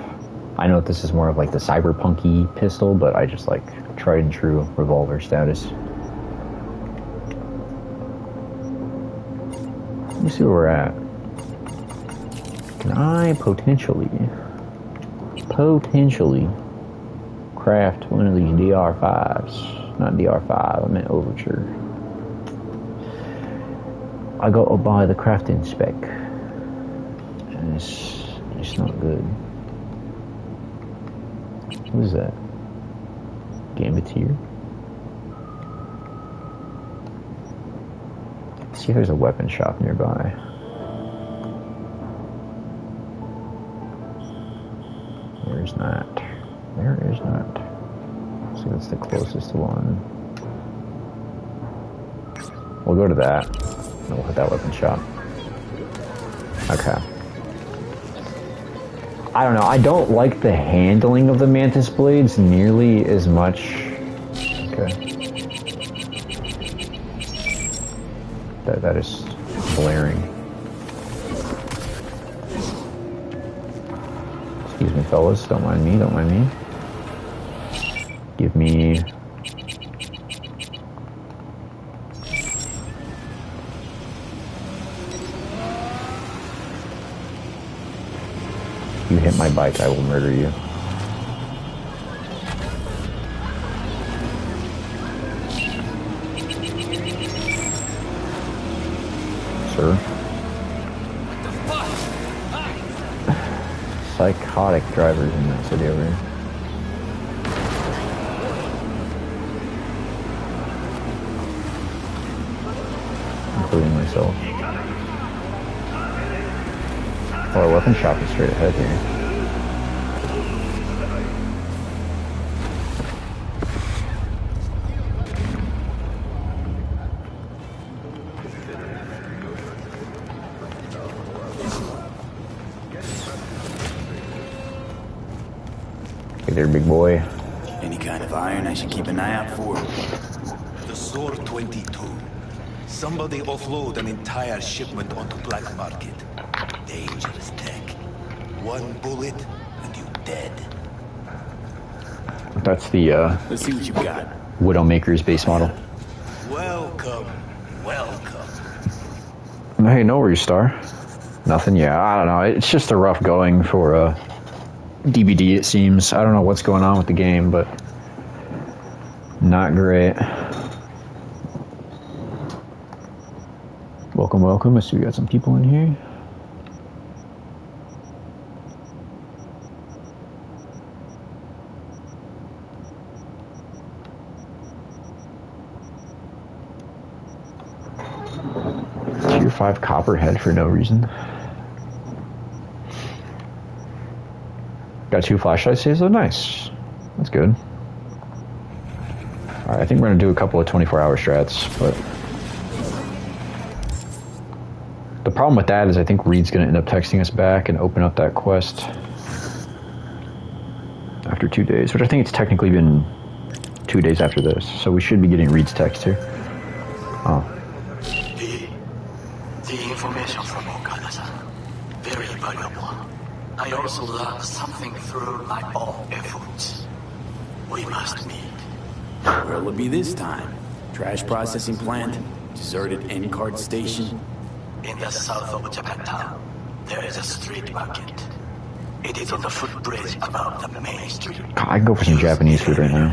I know that this is more of like the cyberpunky pistol, but I just like tried and true revolver status. Let me see where we're at. Can I potentially craft one of these DR5s? Not DR5, I meant Overture. I gotta buy the crafting spec. And it's not good. What is that? Gambitier? Let's see if there's a weapon shop nearby. There's not. There is not. So that's the closest one. We'll go to that. And we'll hit that weapon shop. Okay. I don't know. I don't like the handling of the Mantis blades nearly as much. Okay. That is blaring. Excuse me, fellas. Don't mind me. Don't mind me. Give me... If you hit my bike, I will murder you. Sir? Psychotic drivers in that city over here. Including myself. Oh, our weapon shop is straight ahead here. Hey there, big boy. Any kind of iron I should keep an eye out for? The Sword 22. Somebody offload an entire shipment onto black market. Dangerous tech. One bullet and you dead. That's the Let's see what you got. Widowmaker's base model. Welcome, welcome. Hey, no worries, Star. Nothing. Yeah, I don't know. It's just a rough going for DBD. It seems. I don't know what's going on with the game, but not great. Welcome, welcome. I see we got some people in here. Tier 5 copperhead for no reason. Got 2 flashlights here, so nice. That's good. Alright, I think we're gonna do a couple of 24-hour strats, but the problem with that is I think Reed's gonna end up texting us back and open up that quest after 2 days, which I think it's technically been 2 days after this, so we should be getting Reed's text here. Oh. The information from Okada-san, very valuable. I also learned something through my own efforts. We must meet. Where'll it be this time? Trash processing plant? Deserted end-card station? In the south of Japantown, there is a street market. It is on the footbridge above the main street. I can go for some Japanese food right now.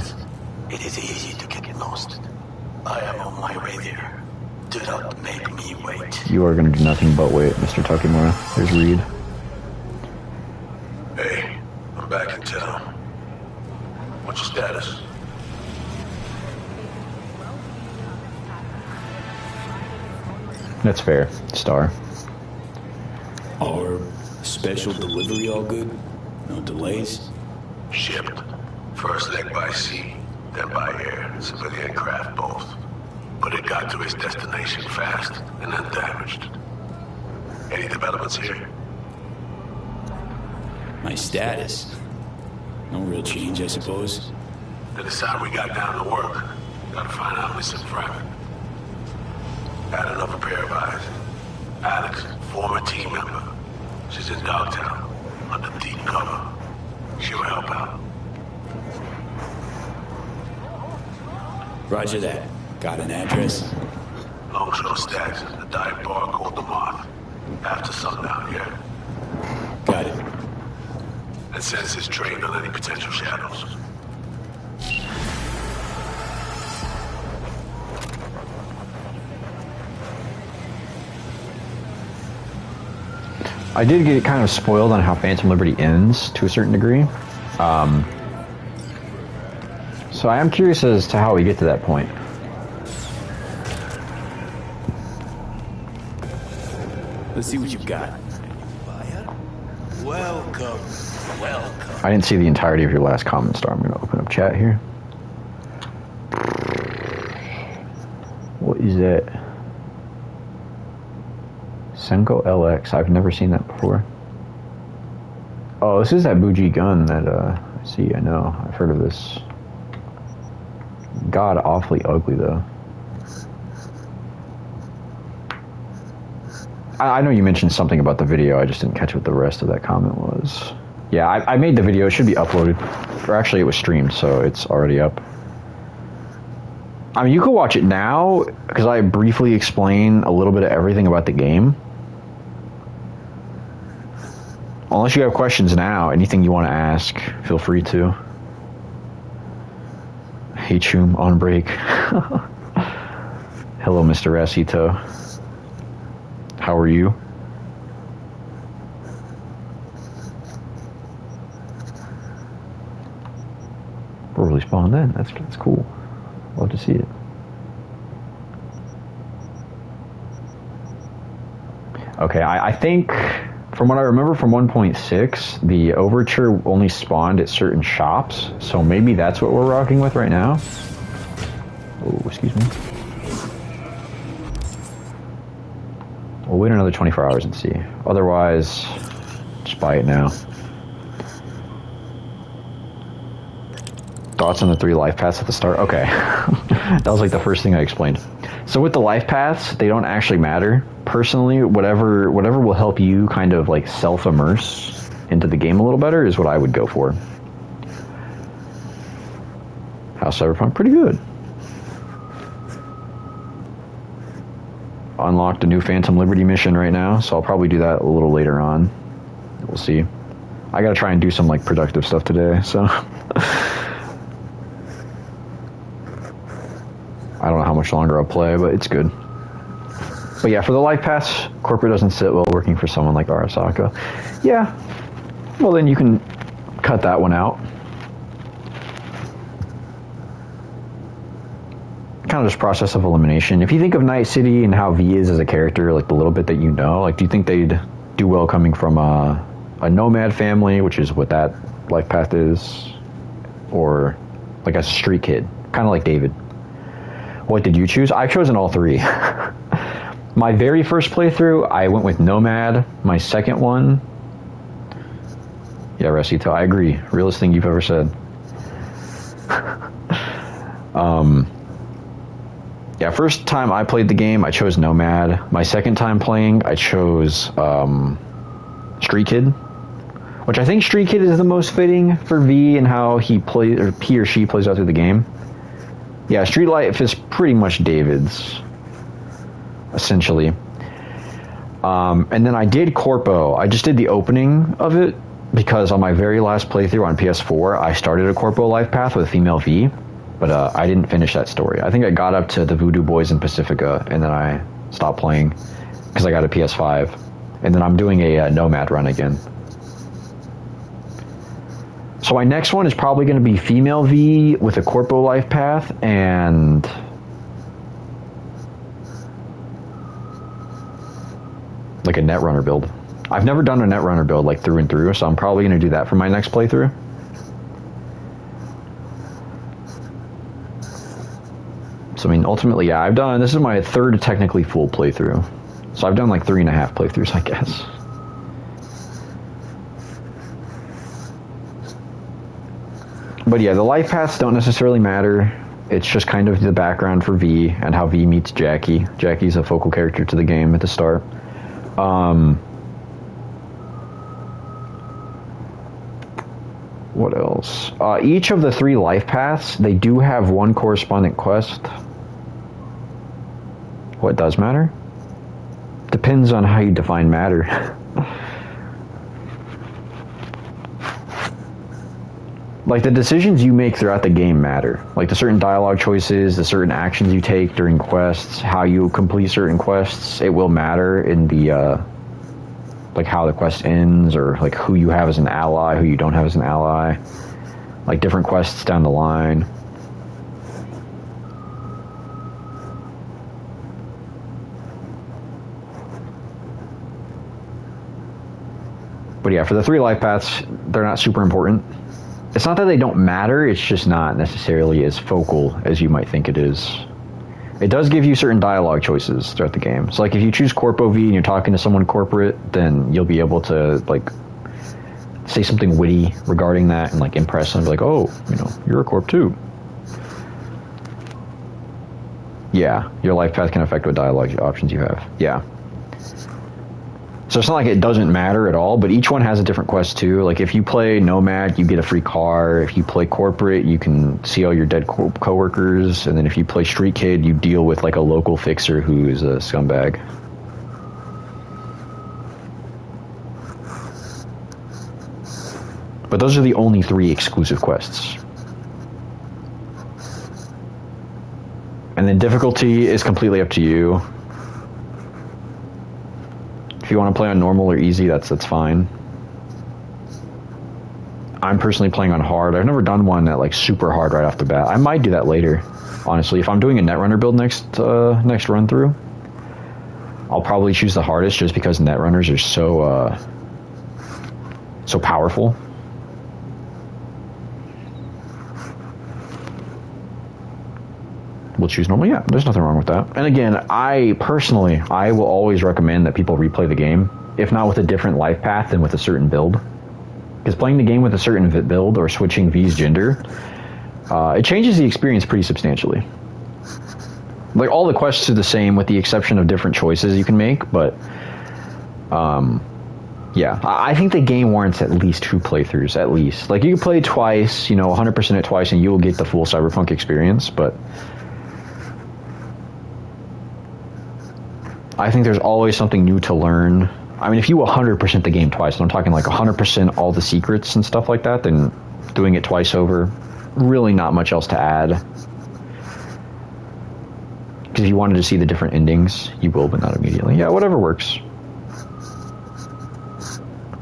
It is easy to get lost. I am on my way there. Do not make me wait. You are going to do nothing but wait, Mr. Takemura. There's Reed. Hey, I'm back in town. What's your status? That's fair, Star. Our special delivery all good? No delays? Shipped. First leg by sea, then by air, civilian craft both. But it got to its destination fast and undamaged. Any developments here? My status? No real change, I suppose. They decide we got down to work. Gotta find out missing private. Had another pair of eyes. Alex, former team member. She's in Dogtown, under deep cover. She'll help out. Roger that. Got an address? Longshore Stacks, the dive bar called the Moth. After sundown, yeah? Got it. And sends his trained on any potential shadows. I did get kind of spoiled on how Phantom Liberty ends to a certain degree. So I am curious as to how we get to that point. Let's see what you've got. Welcome, welcome. I didn't see the entirety of your last comment, Star. I'm going to open up chat here. What is that? Senko LX. I've never seen that before. Oh, this is that bougie gun that, I see, I know. I've heard of this. God, awfully ugly, though. I know you mentioned something about the video, I just didn't catch what the rest of that comment was. Yeah, I made the video, it should be uploaded. Or actually, it was streamed, so it's already up. I mean, you can watch it now, because I briefly explain a little bit of everything about the game. Unless you have questions now, anything you want to ask, feel free to. Hey, Choom, on break. Hello, Mr. Racito. How are you? We're really spawned in. That's cool. Love to see it. Okay, I think, from what I remember from 1.6, the Overture only spawned at certain shops, so maybe that's what we're rocking with right now. Oh, excuse me. We'll wait another 24 hours and see. Otherwise, just buy it now. Thoughts on the 3 life paths at the start? Okay. That was like the first thing I explained. So with the life paths, they don't actually matter. Personally, whatever will help you kind of like self-immerse into the game a little better is what I would go for. How's Cyberpunk? Pretty good. Unlocked a new Phantom Liberty mission right now, so I'll probably do that a little later on. We'll see. I gotta try and do some like productive stuff today, so I don't know how much longer I'll play, but it's good. But yeah, for the life pass, corporate doesn't sit well working for someone like Arasaka. Yeah, well then you can cut that one out. Kind of just process of elimination. If you think of Night City and how V is as a character, like the little bit that you know, like do you think they'd do well coming from a nomad family, which is what that life path is, or like a street kid, kind of like David? What did you choose? I've chosen all three. My very first playthrough, I went with Nomad. My second one, yeah, Resito, I agree. Realest thing you've ever said. Yeah, first time I played the game, I chose Nomad. My second time playing, I chose Street Kid, which I think Street Kid is the most fitting for V and how he or she plays out through the game. Yeah, Street Life is pretty much David's, essentially. And then I did Corpo. I just did the opening of it because on my very last playthrough on PS4, I started a Corpo life path with a female V, but I didn't finish that story. I think I got up to the Voodoo Boys in Pacifica, and then I stopped playing because I got a PS5. And then I'm doing a Nomad run again. So my next one is probably going to be female V with a Corpo life path and like a Netrunner build. I've never done a Netrunner build like through and through, so I'm probably going to do that for my next playthrough. So I mean, ultimately, yeah, this is my third technically full playthrough. So I've done like 3.5 playthroughs, I guess. But yeah, the life paths don't necessarily matter. It's just kind of the background for V and how V meets Jackie. Jackie's a focal character to the game at the start. What else? Each of the 3 life paths, they do have one corresponding quest. What does matter? Depends on how you define matter. Like, the decisions you make throughout the game matter. Like, the certain dialogue choices, the certain actions you take during quests, how you complete certain quests, it will matter in the, like, how the quest ends, or, like, who you have as an ally, who you don't have as an ally. Like, different quests down the line. But yeah, for the 3 life paths, they're not super important. It's not that they don't matter, it's just not necessarily as focal as you might think it is. It does give you certain dialogue choices throughout the game. So like if you choose Corpo V and you're talking to someone corporate, then you'll be able to like say something witty regarding that and like impress them, like, oh, you know, you're a corp too. Yeah, your life path can affect what dialogue options you have. Yeah. So it's not like it doesn't matter at all, but each one has a different quest too. Like if you play Nomad, you get a free car. If you play Corporate, you can see all your dead coworkers. And then if you play Street Kid, you deal with like a local fixer who is a scumbag. But those are the only 3 exclusive quests. And then difficulty is completely up to you. If you want to play on normal or easy, that's fine. I'm personally playing on hard. I've never done one at like super hard right off the bat. I might do that later, honestly. If I'm doing a Netrunner build next run through, I'll probably choose the hardest just because Netrunners are so powerful. We'll choose normal. Yeah, there's nothing wrong with that. And again, I will always recommend that people replay the game, if not with a different life path, then with a certain build. Because playing the game with a certain build or switching V's gender, it changes the experience pretty substantially. Like, all the quests are the same with the exception of different choices you can make, but Yeah, I think the game warrants at least 2 playthroughs, at least. Like, you can play twice, you know, 100% it twice, and you will get the full Cyberpunk experience, but I think there's always something new to learn. I mean, if you 100% the game twice, and I'm talking like 100% all the secrets and stuff like that, then doing it twice over, really not much else to add. Because if you wanted to see the different endings, you will, but not immediately. Yeah, whatever works.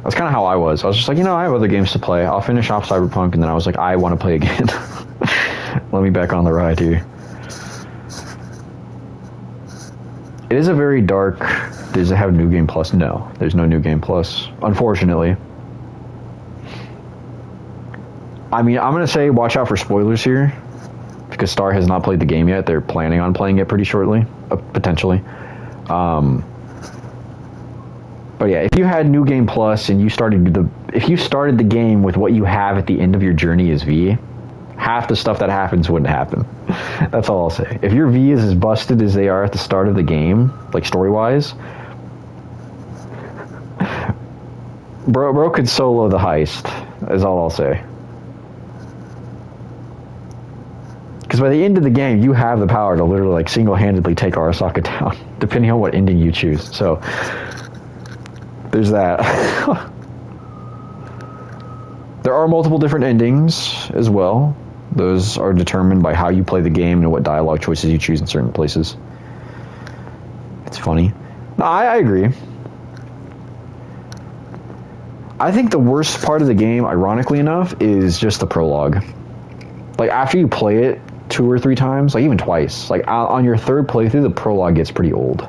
That's kind of how I was. I was just like, you know, I have other games to play. I'll finish off Cyberpunk, and then I was like, I want to play again. Let me back on the ride here. It is a very dark... Does it have New Game Plus? No. There's no New Game Plus, unfortunately. I mean, I'm going to say watch out for spoilers here, because Star has not played the game yet. They're planning on playing it pretty shortly, potentially. But yeah, if you had New Game Plus and you started the game with what you have at the end of your journey as V, half the stuff that happens wouldn't happen. That's all I'll say. If your V is as busted as they are at the start of the game, like story-wise, bro could solo the heist, is all I'll say. Because by the end of the game, you have the power to literally like single-handedly take Arasaka down, depending on what ending you choose. So there's that. There are multiple different endings as well. Those are determined by how you play the game and what dialogue choices you choose in certain places. It's funny. No, I agree. I think the worst part of the game, ironically enough, is just the prologue. Like, after you play it 2 or 3 times, like even twice, like on your 3rd playthrough, the prologue gets pretty old.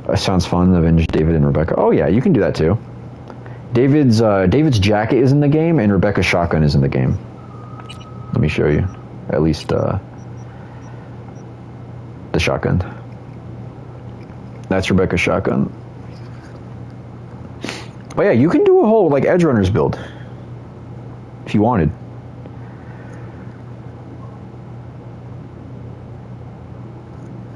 That sounds fun. Avenge David and Rebecca. Oh yeah, you can do that too. David's jacket is in the game, and Rebecca's shotgun is in the game. Let me show you. At least the shotgun. That's Rebecca's shotgun. But yeah, you can do a whole like Edge Runners build if you wanted.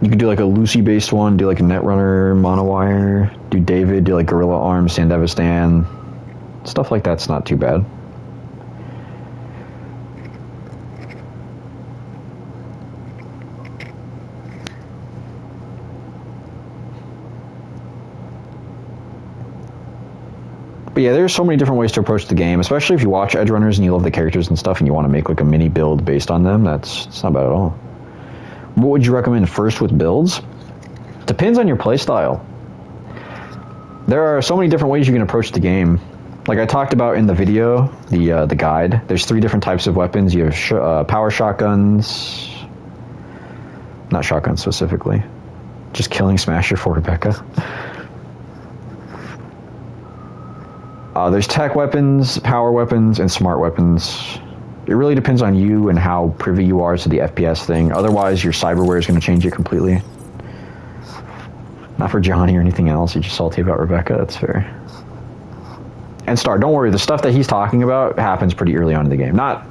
You could do like a Lucy-based one, do like a Netrunner, Monowire, do David, do like Gorilla Arms, Sandevistan. Stuff like that's not too bad. But yeah, there's so many different ways to approach the game, especially if you watch Edge Runners and you love the characters and stuff and you want to make like a mini build based on them. It's not bad at all. What would you recommend first with builds? Depends on your playstyle. There are so many different ways you can approach the game. Like I talked about in the video, the guide, there's 3 different types of weapons. You have power shotguns, not shotguns specifically, just killing Smasher for Rebecca. There's tech weapons, power weapons, and smart weapons. It really depends on you and how privy you are to the FPS thing. Otherwise, your cyberware is going to change it completely. Not for Johnny or anything else. You're just salty about Rebecca. That's fair. And Star, don't worry. The stuff that he's talking about happens pretty early on in the game. Not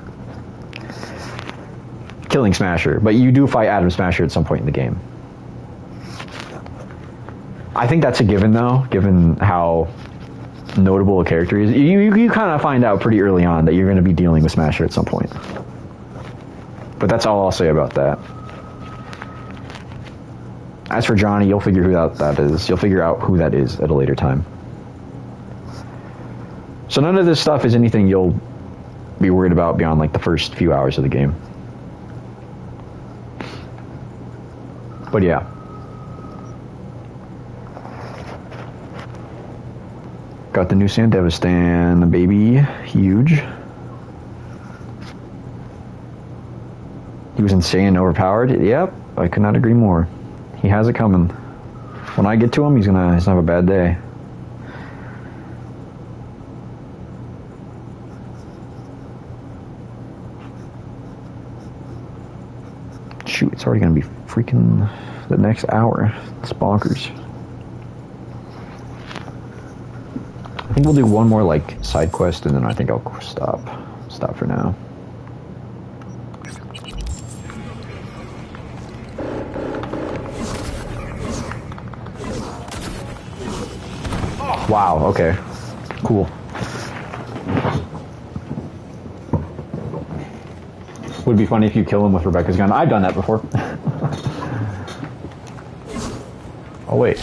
killing Smasher, but you do fight Adam Smasher at some point in the game. I think that's a given, though, given how notable a character is. You kind of find out pretty early on that you're going to be dealing with Smasher at some point. But that's all I'll say about that. As for Johnny, you'll figure who that is. You'll figure out who that is at a later time. So none of this stuff is anything you'll be worried about beyond like the first few hours of the game. But yeah. Got the new Sandevistan, baby. Huge. He was insane, overpowered. Yep, I could not agree more. He has it coming. When I get to him, he's gonna have a bad day. Shoot, it's already gonna be freaking the next hour. It's bonkers. I think we'll do one more like side quest and then I think I'll stop for now. Wow, okay. Cool. Would be funny if you kill him with Rebecca's gun. I've done that before. Oh, wait.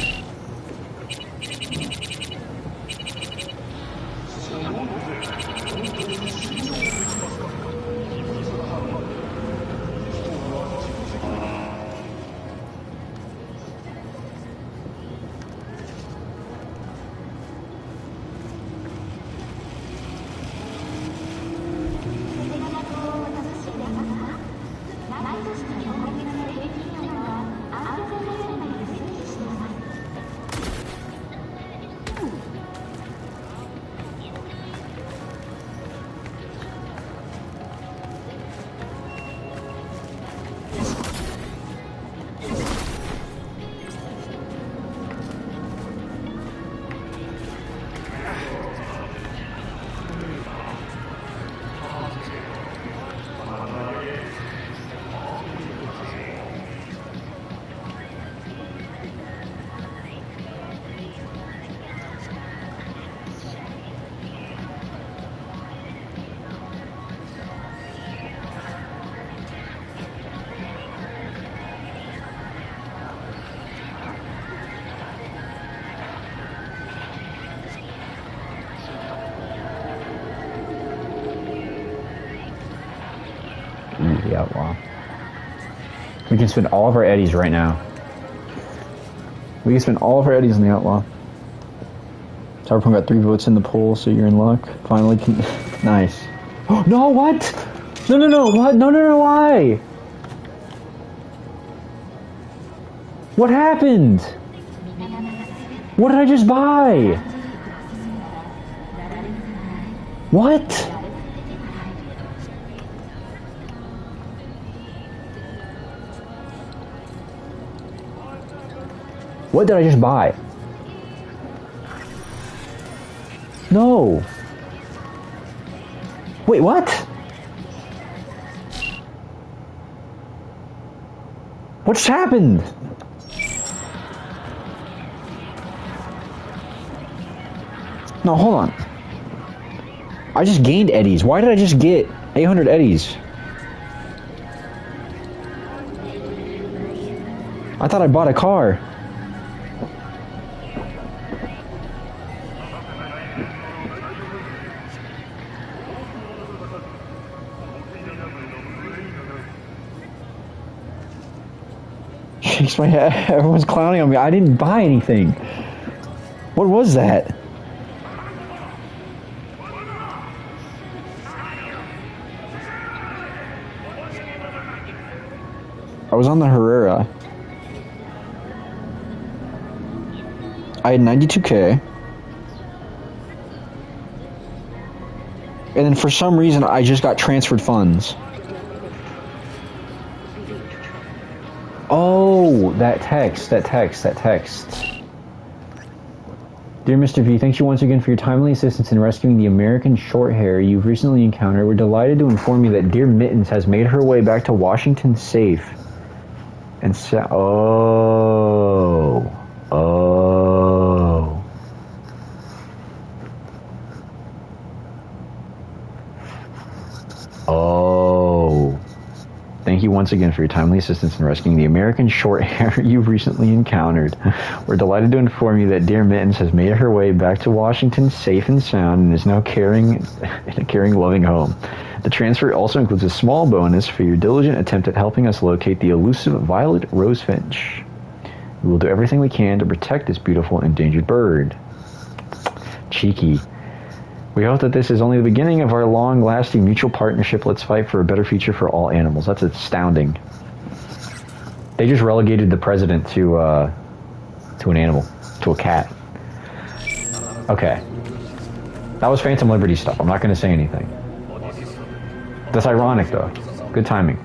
The outlaw. We can spend all of our eddies right now. We can spend all of our eddies on the outlaw. Cyberpunk got 3 votes in the poll, so you're in luck. Finally, nice. Oh, no, what? No, what? No, why? What happened? What did I just buy? What? What did I just buy? No. Wait, what? What just happened? No, hold on. I just gained eddies. Why did I just get 800 eddies? I thought I bought a car. Shakes my head. Everyone's clowning on me. I didn't buy anything. What was that? I was on the Herrera. I had 92K. And then for some reason, I just got transferred funds. Oh, that text. Dear Mr. V, thank you once again for your timely assistance in rescuing the American short hair you've recently encountered. We're delighted to inform you that Dear Mittens has made her way back to Washington safe. And oh. Thank you once again for your timely assistance in rescuing the American short hair you've recently encountered. We're delighted to inform you that Dear Mittens has made her way back to Washington safe and sound and is now in a caring, loving home. The transfer also includes a small bonus for your diligent attempt at helping us locate the elusive Violet Rosefinch. We will do everything we can to protect this beautiful endangered bird. Cheeky. We hope that this is only the beginning of our long-lasting mutual partnership. Let's fight for a better future for all animals. That's astounding. They just relegated the president to an animal, to a cat. Okay. That was Phantom Liberty stuff. I'm not going to say anything. That's ironic, though. Good timing.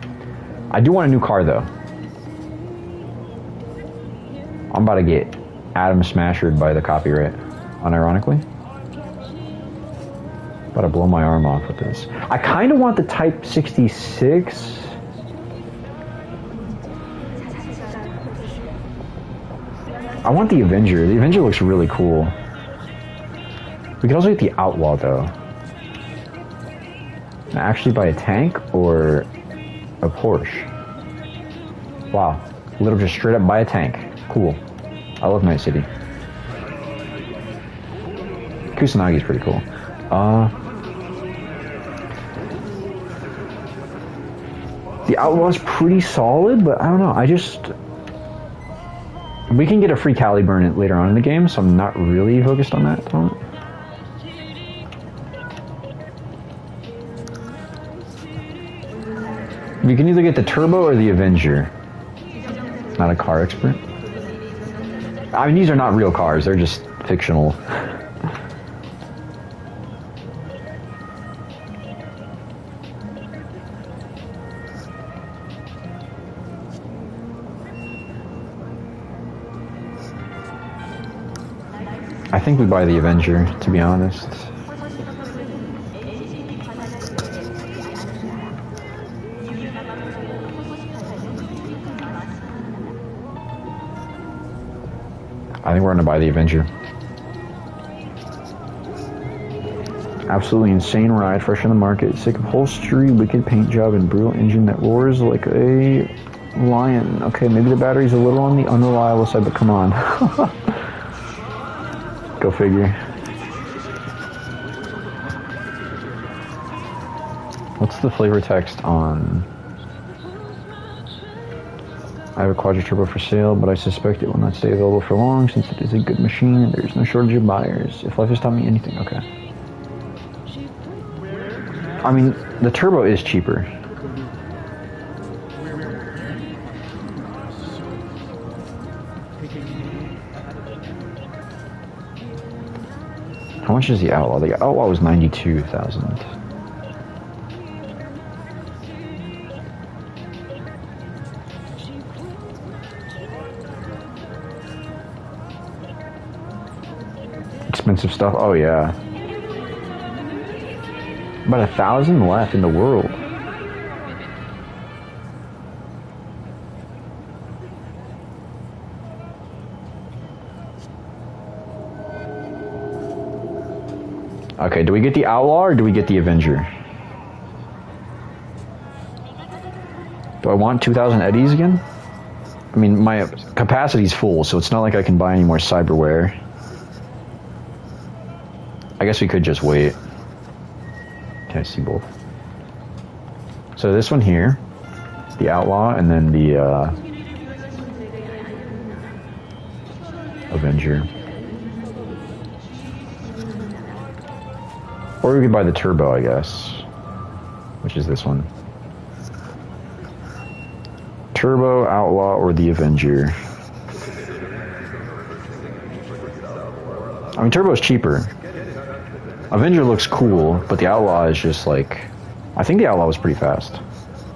I do want a new car, though. I'm about to get Adam Smashered by the copyright, unironically. About to blow my arm off with this. I kind of want the Type 66. I want the Avenger. The Avenger looks really cool. We could also get the Outlaw, though. And actually buy a tank or a Porsche. Wow. Literally just straight up buy a tank. Cool. I love Night City. Kusanagi's pretty cool. The Outlaw's pretty solid, but I don't know. We can get a free Cali burn later on in the game, so I'm not really focused on that at the moment. You can either get the Turbo or the Avenger. Not a car expert. I mean, these are not real cars, they're just fictional. I think we buy the Avenger, to be honest. I think we're gonna buy the Avenger. Absolutely insane ride, fresh on the market, sick upholstery, wicked paint job, and brutal engine that roars like a lion. Okay, maybe the battery's a little on the unreliable side, but come on. Go figure. What's the flavor text on? I have a Quadra Turbo for sale, but I suspect it will not stay available for long since it is a good machine and there is no shortage of buyers. If life has taught me anything, okay. I mean, the Turbo is cheaper. How much is the Outlaw? The Outlaw was 92,000. Expensive stuff. Oh yeah. About 1,000 left in the world. Okay, do we get the Outlaw or do we get the Avenger? Do I want 2,000 eddies again? I mean, my capacity's full, so it's not like I can buy any more cyberware. I guess we could just wait. Can I see both? So this one here, the Outlaw, and then the Avenger. Or we could buy the Turbo, I guess, which is this one. Turbo, Outlaw, or the Avenger. I mean, Turbo's cheaper. Avenger looks cool, but the Outlaw is just like... I think the Outlaw was pretty fast.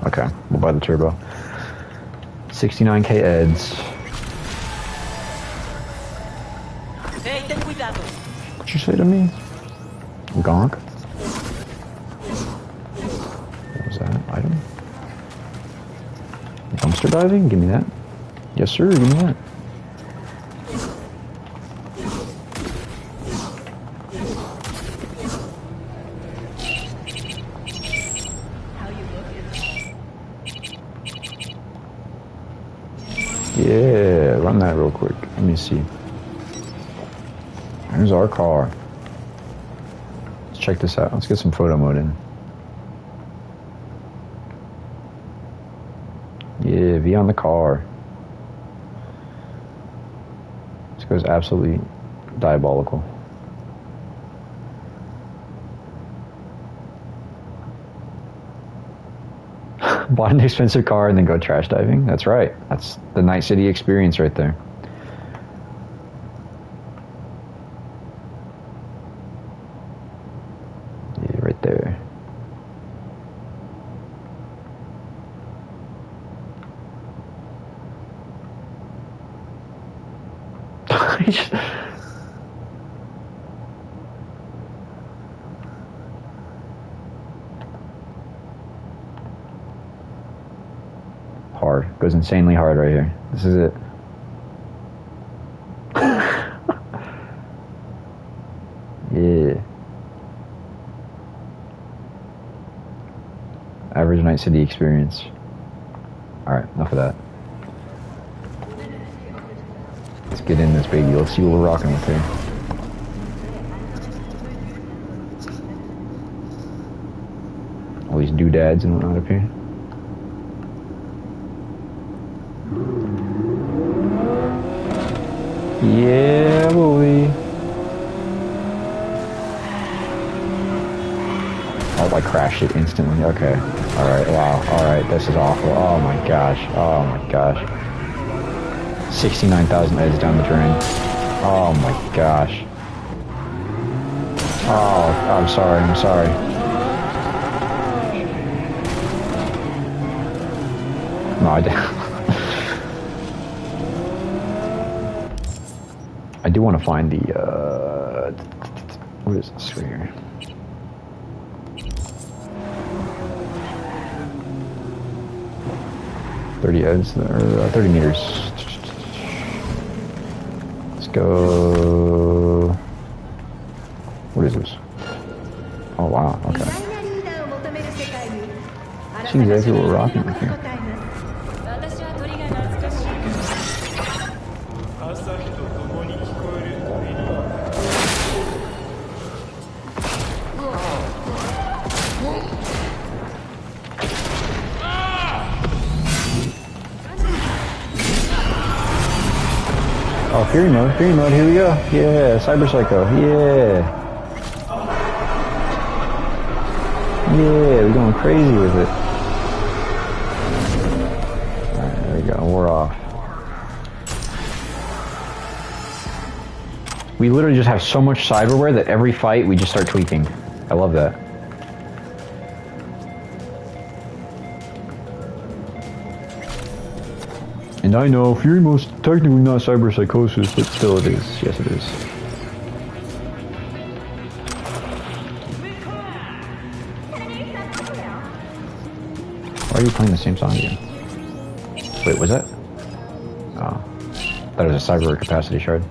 Okay, we'll buy the Turbo. 69k eds. What'd you say to me? Gonk? What was that? Item? Dumpster diving? Give me that. Yes, sir, give me that. Yeah, run that real quick. Let me see. There's our car. Let's check this out. Let's get some photo mode in. Yeah, V on the car. This goes absolutely diabolical. Buy an expensive car and then go trash diving? That's right. That's the Night City experience right there. Yeah, right there. Hard. Goes insanely hard right here. This is it. Yeah. There's Night City experience. Alright, enough of that. Let's get in this baby. Let's see what we're rocking with here. All these doodads and whatnot up here. Yeah, boy. Oh, I crashed it instantly. Okay. Alright, wow. Alright, this is awful. Oh my gosh. Oh my gosh. 69,000 heads down the drain. Oh my gosh. Oh, I'm sorry. I'm sorry. No, I didn't. I do want to find the, what is this right here? Or 30 meters. Let's go. What is this? Oh wow, okay. See exactly what we're rocking with here. Oh, Fury mode, here we go. Yeah, Cyber Psycho, yeah. Yeah, we're going crazy with it. Alright, there we go, we're off. We literally just have so much cyberware that every fight we just start tweaking. I love that. And I know Fury Mode's technically not cyber psychosis, but still it is. Yes, it is. Why are you playing the same song again? Wait, was that? Oh. That was a cyber capacity shard.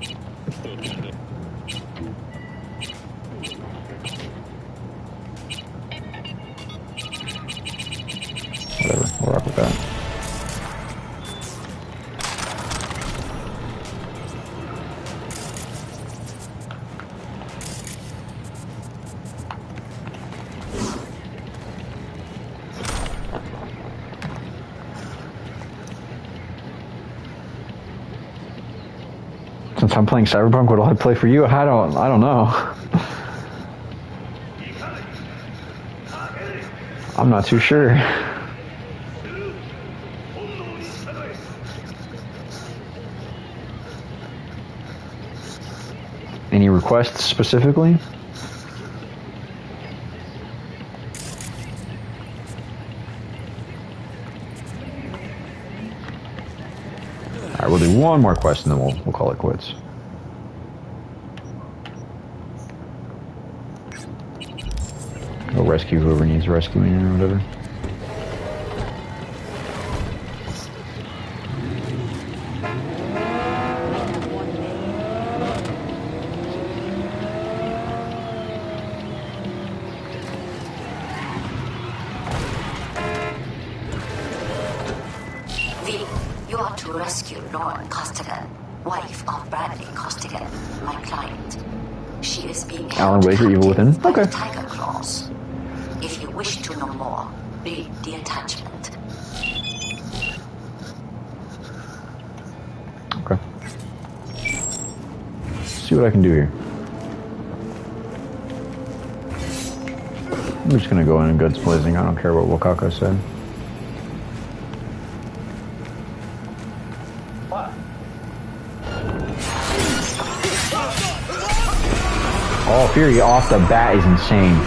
Whatever, we'll rock with that. Since I'm playing Cyberpunk, what'll I play for you? I don't know. I'm not too sure. Any requests specifically? Alright, we'll do one more quest and then we'll call it quits. Go rescue whoever needs rescuing or whatever. You are to rescue Lauren Costigan, wife of Bradley Costigan, my client. She is being Alan held Waker, Evil Within? by Okay. tiger claws. If you wish to know more, read the attachment. Okay. See what I can do here. I'm just gonna go in and guns blazing. I don't care what Wakako said. Oh, Fury off the bat is insane.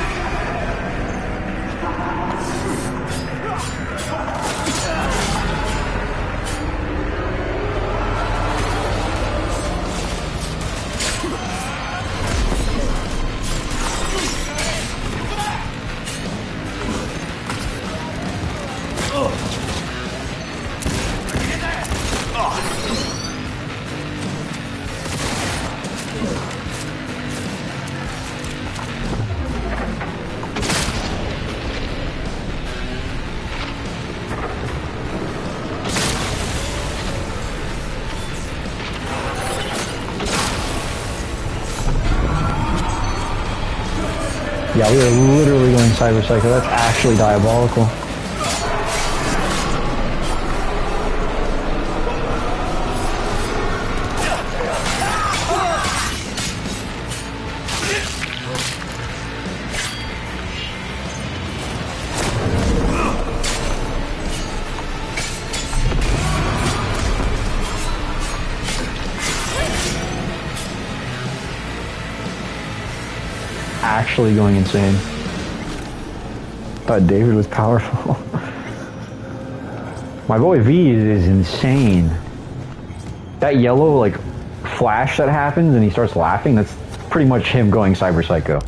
Yeah, we are literally going Cyber Psycho. That's actually diabolical. Actually going insane. Thought David was powerful. My boy V is insane. That yellow like flash that happens and he starts laughing, that's pretty much him going Cyber Psycho.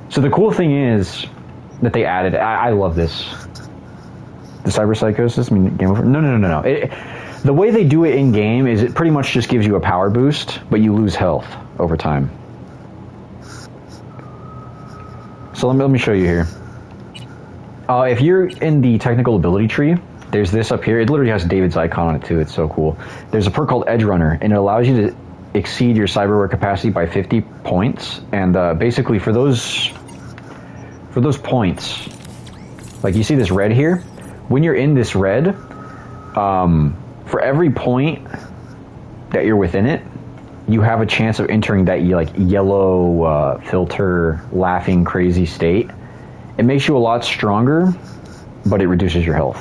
So the cool thing is that they added, I love this. The Cyber Psycho system in Game Over. No. The way they do it in game is it pretty much just gives you a power boost, but you lose health over time. So let me show you here. If you're in the technical ability tree, there's this up here. It literally has David's icon on it too. It's so cool. There's a perk called Edge Runner, and it allows you to exceed your cyberware capacity by 50 points. And basically, for those points, like you see this red here, when you're in this red, for every point that you're within it, you have a chance of entering that like yellow filter laughing crazy state. It makes you a lot stronger, but it reduces your health.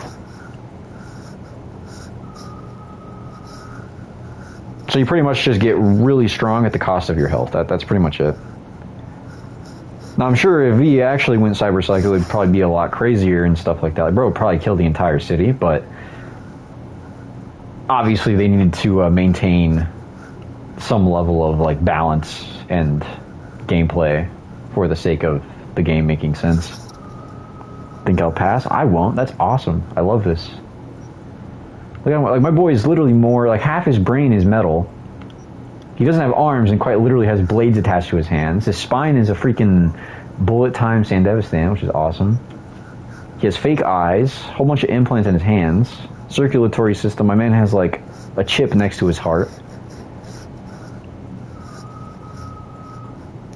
So you pretty much just get really strong at the cost of your health. That's pretty much it. Now I'm sure if he actually went Cyber Psycho, it would probably be a lot crazier and stuff like that. Like, bro would probably kill the entire city, but obviously they needed to maintain some level of like balance and gameplay for the sake of the game making sense. Think I'll pass? I won't. That's awesome. I love this. Look at him, like my boy is literally more like half his brain is metal. He doesn't have arms and quite literally has blades attached to his hands. His spine is a freaking bullet time Sandevistan, which is awesome. He has fake eyes, a whole bunch of implants in his hands, circulatory system. My man has like a chip next to his heart.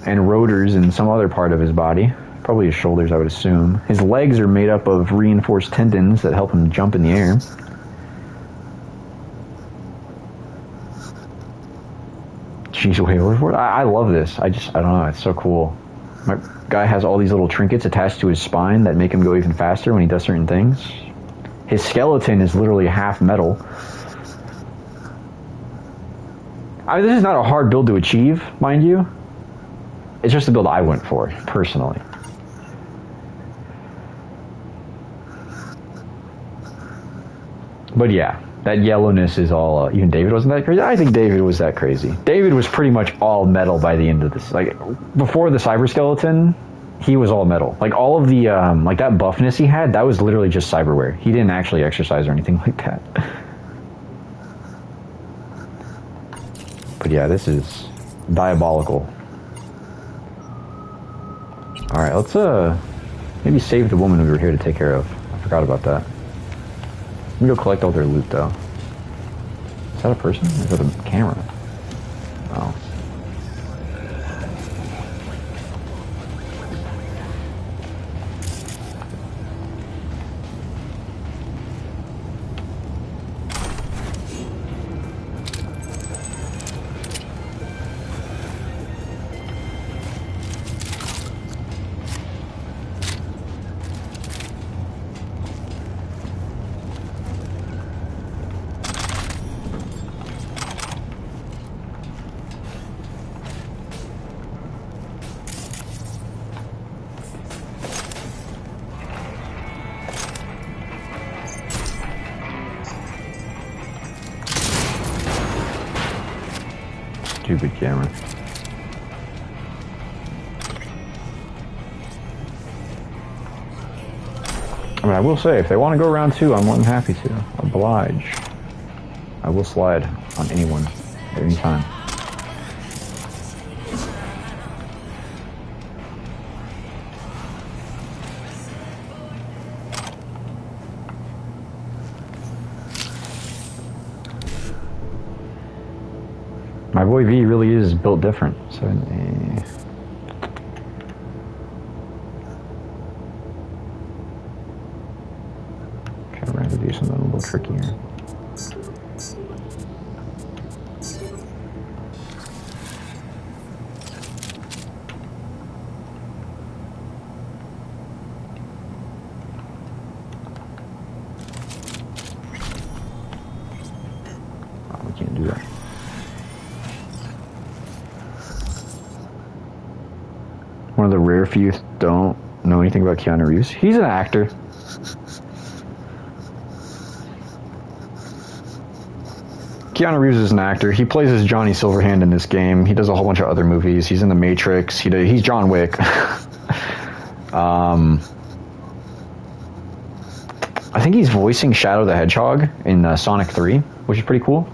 And rotors in some other part of his body. Probably his shoulders, I would assume. His legs are made up of reinforced tendons that help him jump in the air. Jeez, way overboard. I love this. I don't know. It's so cool. My guy has all these little trinkets attached to his spine that make him go even faster when he does certain things. His skeleton is literally half metal. I mean, this is not a hard build to achieve, mind you. It's just a build I went for, personally. But yeah, that yellowness is all... even David wasn't that crazy? I think David was that crazy. David was pretty much all metal by the end of this. Like, before the Cyber Skeleton, he was all metal. Like, all of the, like, that buffness he had, that was literally just cyberware. He didn't actually exercise or anything like that. But yeah, this is diabolical. Alright, let's maybe save the woman we were here to take care of. I forgot about that. Let me go collect all their loot though. Is that a person? Or is that a camera? Oh. Stupid camera. I mean, I will say, if they want to go round two, I'm more than happy to. Oblige. I will slide on anyone at any time. My boy V really is built different. So, do something a little trickier. Oh, we can't do that. One of the rare few don't know anything about Keanu Reeves. He's an actor. Keanu Reeves is an actor. He plays as Johnny Silverhand in this game. He does a whole bunch of other movies. He's in The Matrix. He's John Wick. I think he's voicing Shadow the Hedgehog in Sonic 3, which is pretty cool.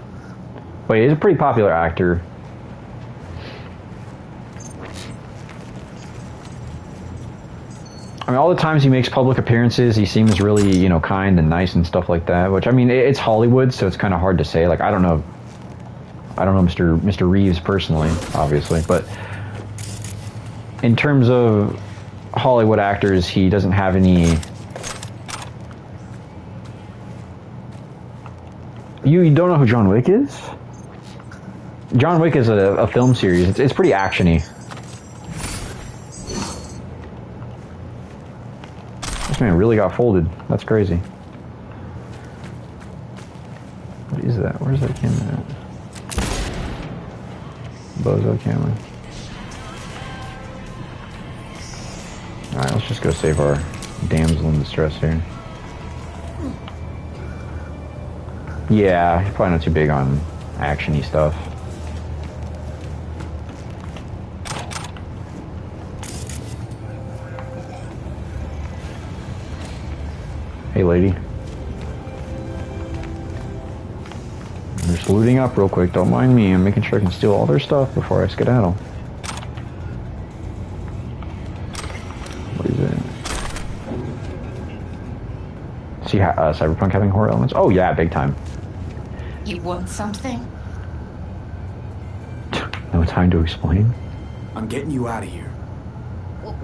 But he's a pretty popular actor. I mean, all the times he makes public appearances, he seems really, you know, kind and nice and stuff like that. Which, I mean, it's Hollywood, so it's kind of hard to say. Like, I don't know Mr. Reeves personally, obviously, but in terms of Hollywood actors, he doesn't have any. You don't know who John Wick is? John Wick is a film series. It's pretty actiony. This man really got folded. That's crazy. What is that? Where's that camera at? Bozo camera. Alright, let's just go save our damsel in distress here. Yeah, he's probably not too big on action-y stuff. Hey, lady. I'm just looting up real quick. Don't mind me. I'm making sure I can steal all their stuff before I skedaddle. What is it? See Cyberpunk having horror elements? Oh, yeah, big time. You want something? No time to explain. I'm getting you out of here.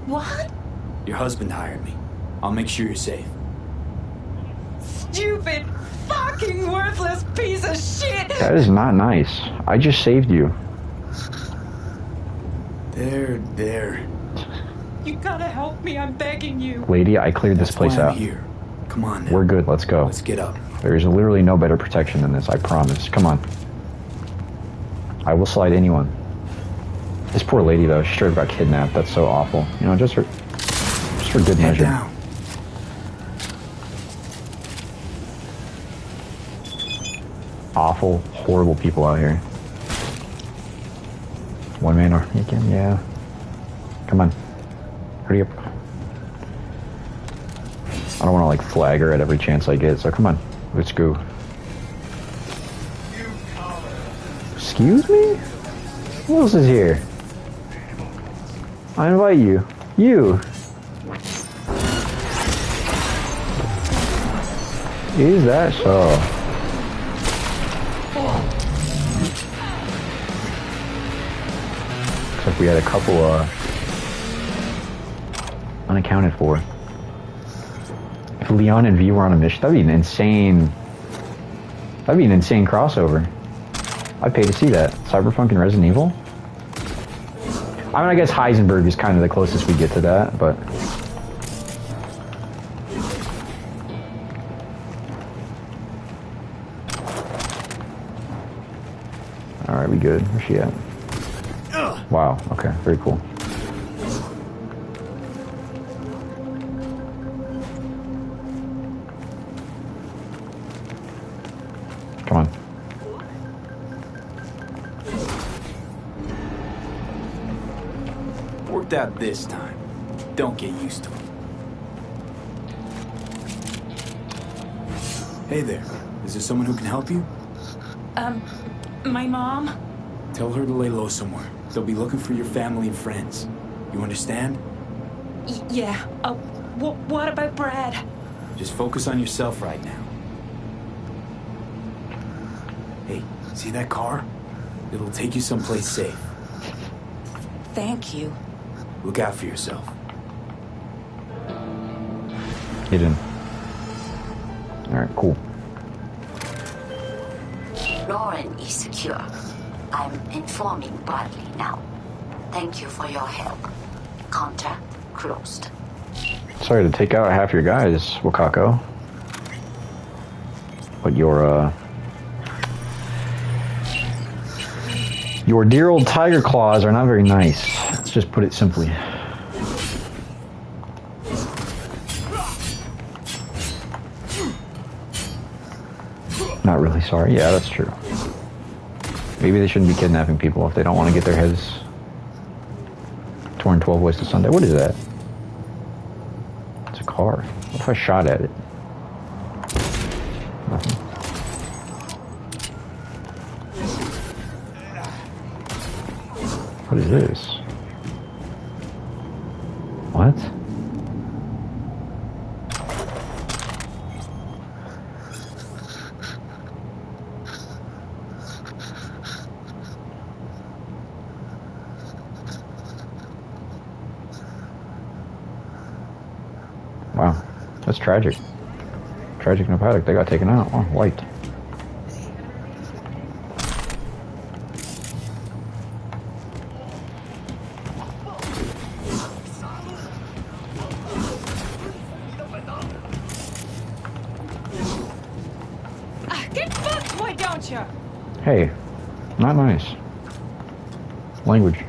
What? Your husband hired me. I'll make sure you're safe. Stupid, fucking worthless piece of shit! That is not nice. I just saved you. There. You gotta help me, I'm begging you. Lady, I cleared this place That's why out. I'm here. Come on now. We're good, let's go. Let's get up. There is literally no better protection than this, I promise. Come on. I will slide anyone. This poor lady, though, she straight up got kidnapped. That's so awful. You know, just for good Head measure. down. Awful, horrible people out here. One man army again, yeah. Come on. Hurry up. I don't want to, like, flag her at every chance I get, so come on. Let's go. Excuse me? Who else is here? I invite you. You! Is that so? Looks like we had a couple, unaccounted for. If Leon and V were on a mission, that'd be an insane crossover. I'd pay to see that. Cyberpunk and Resident Evil? I mean, I guess Heisenberg is kind of the closest we get to that, but... Alright, we good. Where's she at? Wow, okay, very cool. Come on. Worked out this time. Don't get used to it. Hey there. Is there someone who can help you? My mom? Tell her to lay low somewhere. They'll be looking for your family and friends. You understand? Yeah. What about Brad? Just focus on yourself right now. Hey, see that car? It'll take you someplace safe. Thank you. Look out for yourself. Hidden. Alright, Alright, cool. Lauren is secure. I'm informing Bradley now. Thank you for your help. Contract closed. Sorry to take out half your guys, Wakako. But your dear old tiger claws are not very nice. Let's just put it simply. Not really sorry. Yeah, that's true. Maybe they shouldn't be kidnapping people if they don't want to get their heads torn 12 ways to Sunday. What is that? It's a car. What if I shot at it? Nothing. What is this? What? Wow, that's tragic. Tragic no paddock, they got taken out. Oh, white. Get fucked, why don't you? Hey, not nice. Language.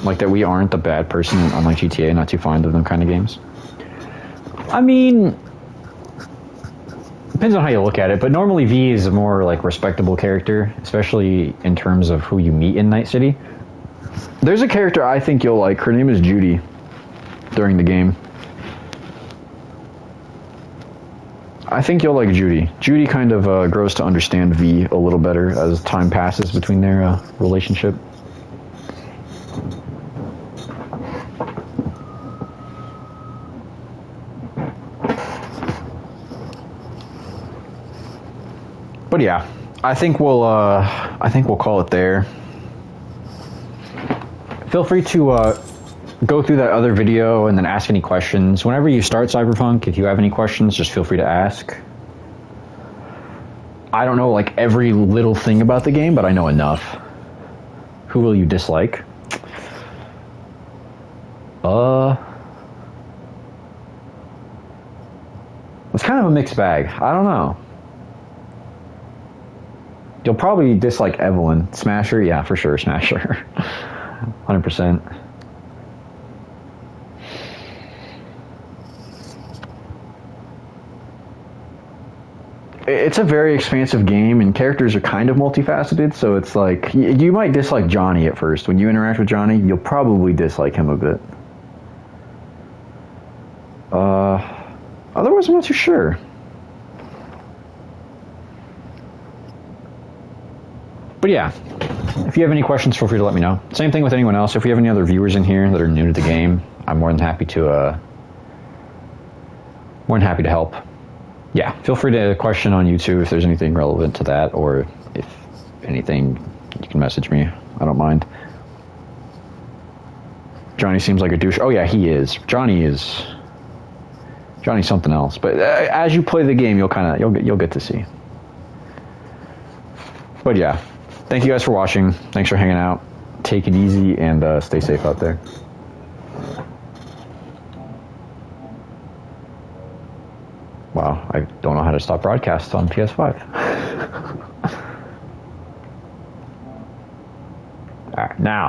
Like that we aren't the bad person, unlike GTA, not too fond of them kind of games. I mean, depends on how you look at it, but normally V is a more like respectable character, especially in terms of who you meet in Night City. There's a character I think you'll like. Her name is Judy during the game. I think you'll like Judy. Judy kind of grows to understand V a little better as time passes between their relationship. But yeah, I think we'll call it there. Feel free to go through that other video and then ask any questions. Whenever you start Cyberpunk, if you have any questions, just feel free to ask. I don't know like every little thing about the game, but I know enough. Who will you dislike? It's kind of a mixed bag. I don't know. You'll probably dislike Evelyn. Smasher? Yeah, for sure, Smasher. 100%. It's a very expansive game, and characters are kind of multifaceted, so it's like, you might dislike Johnny at first. When you interact with Johnny, you'll probably dislike him a bit. Otherwise, I'm not too sure. But yeah, if you have any questions, feel free to let me know. Same thing with anyone else. If we have any other viewers in here that are new to the game, I'm more than happy to help. Yeah, feel free to question on YouTube if there's anything relevant to that, or if anything, you can message me. I don't mind. Johnny seems like a douche. Oh yeah, he is. Johnny's something else. But as you play the game, you'll get to see. But yeah, thank you guys for watching. Thanks for hanging out. Take it easy and stay safe out there. Wow, I don't know how to stop broadcasts on PS5. All right, now.